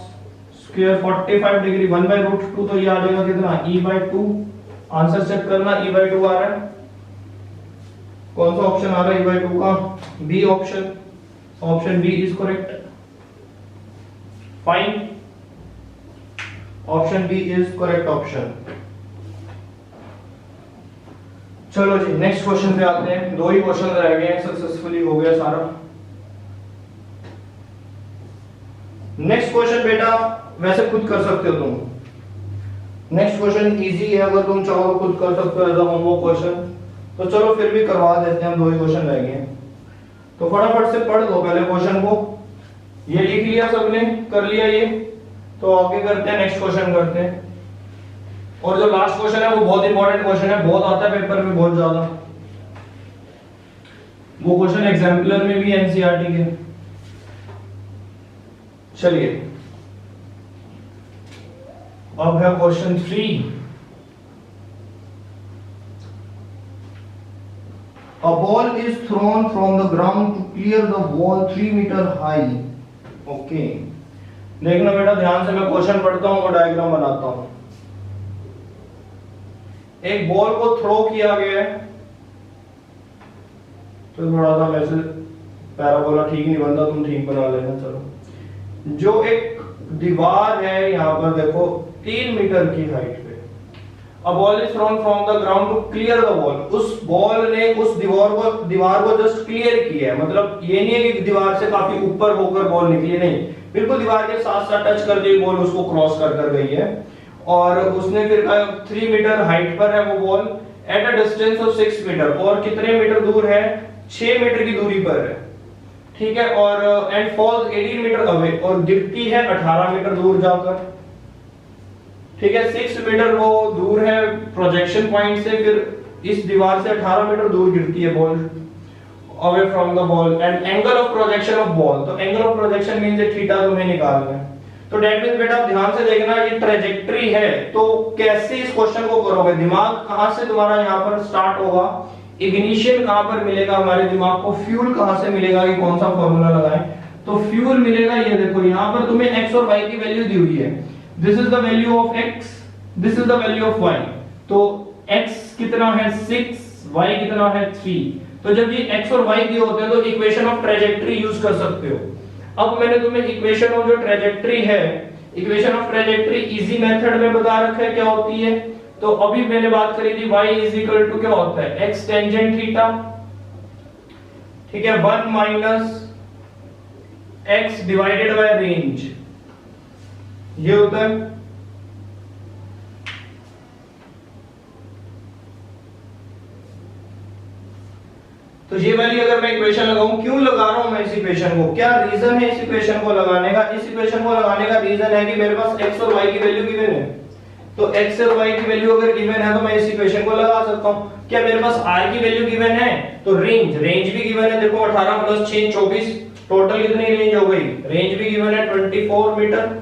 स्क्वायर 45 डिग्री 1/√2, तो ये आ जाएगा कितना? E/2। आंसर चेक करना, E/2 आ रहा है। कौन सा ऑप्शन आ रहा है E/2 का? B option, option B is correct. Fine, option B is correct option. चलो जी, नेक्स्ट क्वेश्चन पे आते हैं। दो ही क्वेश्चन रह गए हैं, सक्सेसफुली हो गया सारा। नेक्स्ट क्वेश्चन बेटा वैसे खुद कर सकते हो तुम। नेक्स्ट क्वेश्चन इजी है, अगर तुम चाहो खुद कर सकते हो एज अ होमवर्क क्वेश्चन। तो चलो फिर भी करवा देते हैं, दो ही क्वेश्चन रह गए हैं। तो फटाफट से पढ़ लो पहले क्वेश्चन को। ये लिख लिया सबने, कर लिया ये? तो आगे करते हैं, नेक्स्ट क्वेश्चन करते हैं। और जो लास्ट क्वेश्चन है वो बहुत इंपॉर्टेंट क्वेश्चन है, बहुत आता है पेपर में, बहुत ज्यादा। वो क्वेश्चन एग्जाम्पलर में भी एनसीईआरटी के। चलिए, अब है question 3। A ball is thrown from the ground to clear the wall 3 meter high. Okay. देखना बेटा ध्यान से, मैं क्वेश्चन पढ़ता हूं और डायग्राम बनाता हूं। एक बॉल को थ्रो किया गया है, तो थोड़ा सा वैसे पैराबोला ठीक नहीं बनता, तुम ठीक बना लेना। चलो, जो एक दीवार है यहां पर देखो 3 मीटर की हाइट पे। A ball is thrown from the ground to clear the wall. उस बॉल ने उस दीवार को जस्ट क्लियर किया है। मतलब ये नहीं है कि दीवार से काफी ऊपर होकर बॉल निकली, नहीं, बिल्कुल दीवार के साथ साथ टच कर दी बॉल उसको क्रॉस कर गई है। और उसने फिर 3 मीटर हाइट पर है वो ball, at a distance of 6 meter. और कितने मीटर दूर है? 6 मीटर की दूरी पर है, ठीक है। और एंड फॉल्स 18 मीटर अवे, और गिरती है 18 मीटर दूर जाकर, ठीक है। 6 मीटर वो दूर है प्रोजेक्शन पॉइंट से, फिर इस दीवार से 18 मीटर दूर गिरती है ball away from the ball. And angle of projection of ball, तो angle of projection means theta तुम्हें निकालना है। तो दैट मींस बेटा ध्यान से देखना, ये ट्रेजेक्टरी है। तो कैसे इस क्वेश्चन को करोगे? दिमाग कहां से तुम्हारा यहां पर स्टार्ट होगा? इग्निशन कहां पर मिलेगा हमारे दिमाग को? फ्यूल कहां से मिलेगा कि कौन सा फार्मूला लगाएं? तो फ्यूल मिलेगा, ये देखो यहां पर तुम्हें x और y की वैल्यू दी हुई है। This is the value of x, this is the value of y। तो x कितना है 6, y कितना है 3। तो जब ये x और y दिए होते हैं तो इक्वेशन ऑफ ट्रेजेक्टरी यूज कर सकते हो। अब मैंने तुम्हें इक्वेशन ऑफ जो ट्रेजेक्टरी है, equation of trajectory easy method में बता रखा है क्या होती है। तो अभी मैंने बात करी थी y इज इक्वल टू क्या होता है? x टेंजेंट थीटा, ठीक है, 1 minus x divided by range, ये होता है। तो ये वाली अगर मैं इक्वेशन लगाऊं, क्यों लगा रहा हूं मैं इस इक्वेशन को? क्या रीजन है इस इक्वेशन को लगाने का? इस इक्वेशन को लगाने का रीजन है कि मेरे पास x और y की वैल्यू गिवन है। तो x और y की वैल्यू अगर गिवन है तो मैं इस इक्वेशन को लगा सकता हूं। क्या मेरे पास r की वैल्यू गिवन है? तो रेंज भी गिवन है। देखो 18 + 6 24, टोटल कितनी रेंज हो गई? रेंज भी गिवन है 24 मीटर,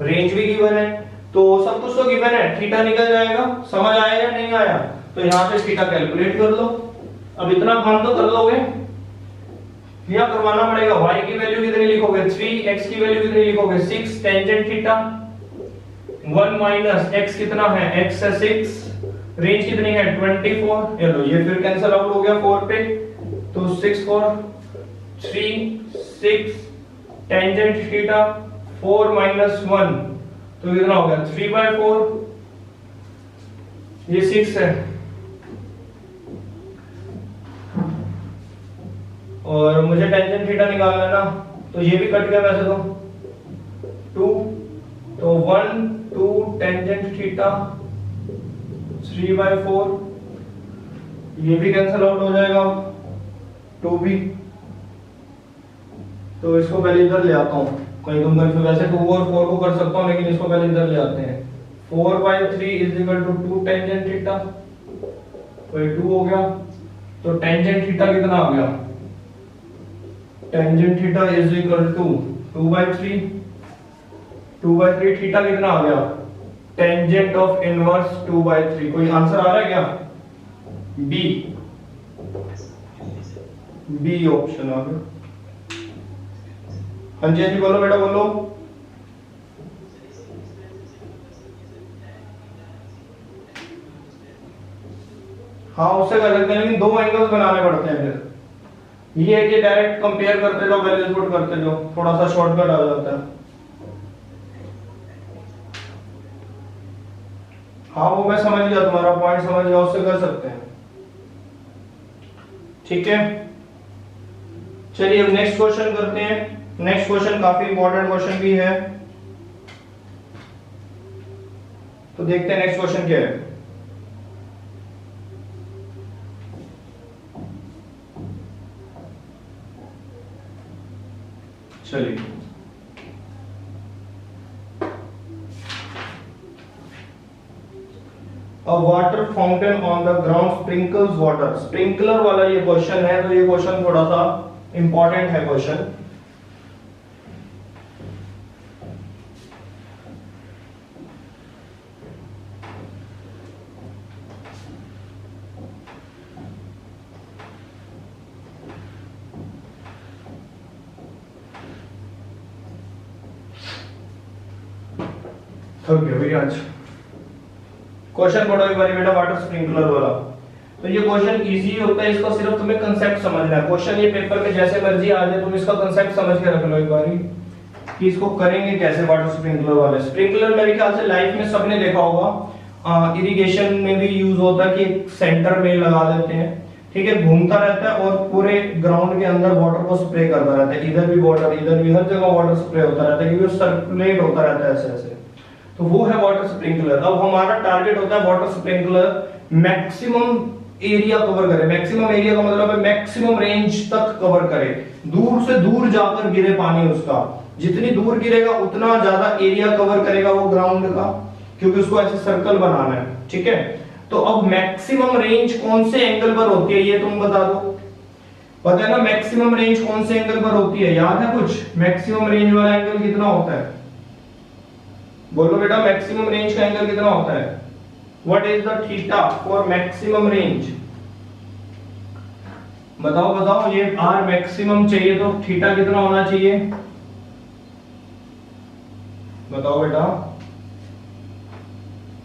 रेंज भी गिवन है। तो सब कुछ तो गिवन है, थीटा निकल जाएगा। समझ आया या नहीं आया? तो यहाँ से थीटा कैलकुलेट कर लो। अब इतना काम तो कर लोगे, क्या करवाना पड़ेगा? y की वैल्यू कितनी लिखोगे 3, x की वैल्यू कितनी लिखोगे 6, टेंजेंट थीटा 1 माइनस x कितना है, x है 6, रेंज कितनी है 24। चलो ये फिर कैंसिल आउट हो गया 4 पे, तो 6 4 3 6, टेंजेंट थीटा 4 माइनस 1 तो कितना हो गया 3/4, ये 6 है और मुझे टेंजेंट थीटा निकालना है ना, तो ये भी कट गया वैसे तो 2, तो 1 2 टेंजेंट थीटा 3/4, ये भी कैंसिल आउट हो जाएगा 2 भी। तो इसको पहले इधर ले आता हूँ, कहीं तुम कर वैसे 2 और 4 को कर सकता हूँ, लेकिन इसको पहले इधर ले आते हैं। 4/3 is equal to 2 tangent theta, तो ये 2 हो गया। तो टेंजेंट थीटा कितना आ गया, tangent theta is equal to 2/3, 2/3 theta कितना आ गया, टेंजेंट ऑफ इनवर्स 2/3। कोई आंसर आ रहा है क्या? बी ऑप्शन आ गया। हाँ जी बोलो बेटा बोलो। हाँ उससे कर सकते हैं, लेकिन 2 एंगल्स बनाने पड़ते हैं फिर। ये है कि डायरेक्ट कंपेयर करते जाओ, वैल्यूज पुट करते जाओ, थोड़ा सा शॉर्टकट आ जाता है। हाँ वो मैं समझ गया, तुम्हारा पॉइंट समझ गया, उससे कर सकते हैं। ठीक है चलिए अब नेक्स्ट क्वेश्चन करते हैं। नेक्स्ट क्वेश्चन काफी इंपॉर्टेंट क्वेश्चन भी है, तो देखते हैं नेक्स्ट क्वेश्चन क्या है। चलिए A water fountain on the ground sprinkles water। Sprinkler वाला ये क्वेश्चन है, तो ये क्वेश्चन थोड़ा सा इंपॉर्टेंट है क्वेश्चन। थक गया भाई आज। क्वेश्चन पढ़ो एक बार बेटा, वाटर स्प्रिंकलर वाला। तो ये क्वेश्चन इजी होता है, इसका सिर्फ तुम्हें कांसेप्ट समझना है। क्वेश्चन ये पेपर में जैसे मर्जी आ जाए, तुम इसका कांसेप्ट समझ के रख लो एक बार कि इसको करेंगे कैसे वाटर स्प्रिंकलर वाले। स्प्रिंकलर मेरे ख्याल से लाइफ में सबने देखा होगा, इरिगेशन में भी यूज होता है कि सेंटर में लगा देते हैं, ठीक है, घूमता रहता है और पूरे ग्राउंड के अंदर वाटर को स्प्रे करता रहता है। इधर भी वाटर, इधर भी, हर जगह वाटर स्प्रे होता रहता है क्योंकि वो सर्कुलेट होता रहता है ऐसे ऐसे। तो वो है वाटर स्प्रिंकलर। अब हमारा टारगेट होता है water sprinkler maximum area cover करे। मैक्सिमम एरिया का मतलब है मैक्सिमम रेंज तक कवर करे, दूर से दूर जाकर गिरे पानी उसका, जितनी दूर गिरेगा उतना ज्यादा एरिया कवर करेगा वो ग्राउंड का, क्योंकि उसको ऐसे सर्कल बनाना है। ठीक है, तो अब मैक्सिमम रेंज कौन से एंगल पर होती है ये तुम बता दो। पता है ना मैक्सिमम रेंज कौन से एंगल पर होती है, याद है कुछ? मैक्सिमम रेंज वाला एंगल कितना होता है? बोलो बेटा, मैक्सिमम रेंज का एंगल कितना होता है? What is the theta for maximum range? बताओ बताओ, ये आर मैक्सिमम चाहिए तो थीटा कितना होना चाहिए? बताओ बेटा।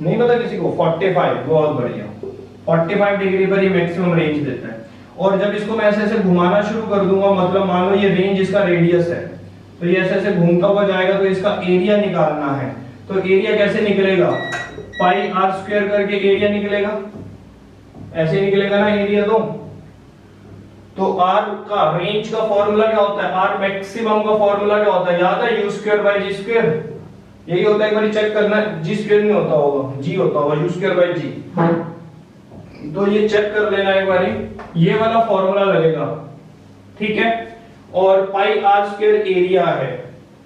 नहीं पता किसी को? 45। बहुत बढ़िया, 45 डिग्री पर ये मैक्सिमम रेंज देता है। और जब इसको मैं ऐसे ऐसे घुमाना शुरू कर दूंगा, मतलब मान लो ये रेंज इसका रेडियस है, तो ये ऐसे ऐसे घूमता हुआ जाएगा, तो इसका एरिया निकालना है। तो एरिया कैसे निकलेगा? पाई आर स्क्वायर करके एरिया निकलेगा, ऐसे निकलेगा ना एरिया। तो आर का रेंज का फॉर्मूला क्या होता है? आर मैक्सिमम का फॉर्मूला क्या होता है? याद है? U square by g square. यही होता है, एक बार चेक करना, जी स्क्वायर नहीं होता होगा, जी होता होगा, यू स्क्वायर बाई जी। तो ये चेक कर लेना एक बार, ये वाला फॉर्मूला लगेगा। ठीक है, और पाई आर स्क्वायर एरिया है,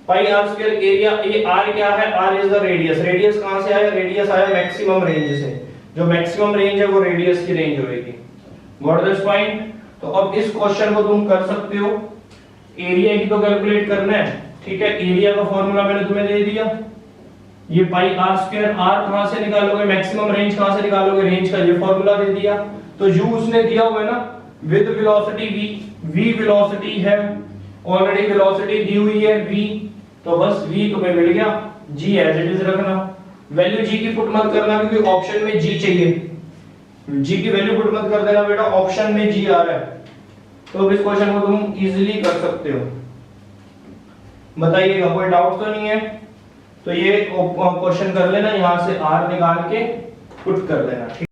पाई आर स्क्वायर एरिया। ये आर क्या है? R is the radius. Radius कहां से आया? रेडियस आया मैक्सिमम रेंज से। जो मैक्सिमम रेंज है वो रेडियस की रेंज होगी। Got this point? तो अब इस क्वेश्चन को तुम कर सकते हो। एरिया की तो कैलकुलेट करना है, ठीक है। एरिया का फॉर्मूला मैंने तुम्हें दे दिया, ये पाई आर स्क्वायर, आर कहां से निकालोगे, मैक्सिमम रेंज कहां से निकालोगे, रेंज का ये फॉर्मूला दे दिया। तो u उसने दिया हुआ है ना with velocity v, v velocity है, ऑलरेडी वेलोसिटी दी हुई है v, तो बस v तुम्हें मिल गया, g एज इट इज रखना, वैल्यू g की पुट मत करना क्योंकि ऑप्शन में g चाहिए, g की वैल्यू पुट मत कर देना बेटा, ऑप्शन में g आ रहा है। तो इस क्वेश्चन को तुम इजीली कर सकते हो। बताइएगा कोई डाउट तो नहीं है? तो ये क्वेश्चन कर लेना, यहां से r निकाल के पुट कर देना, ठीक।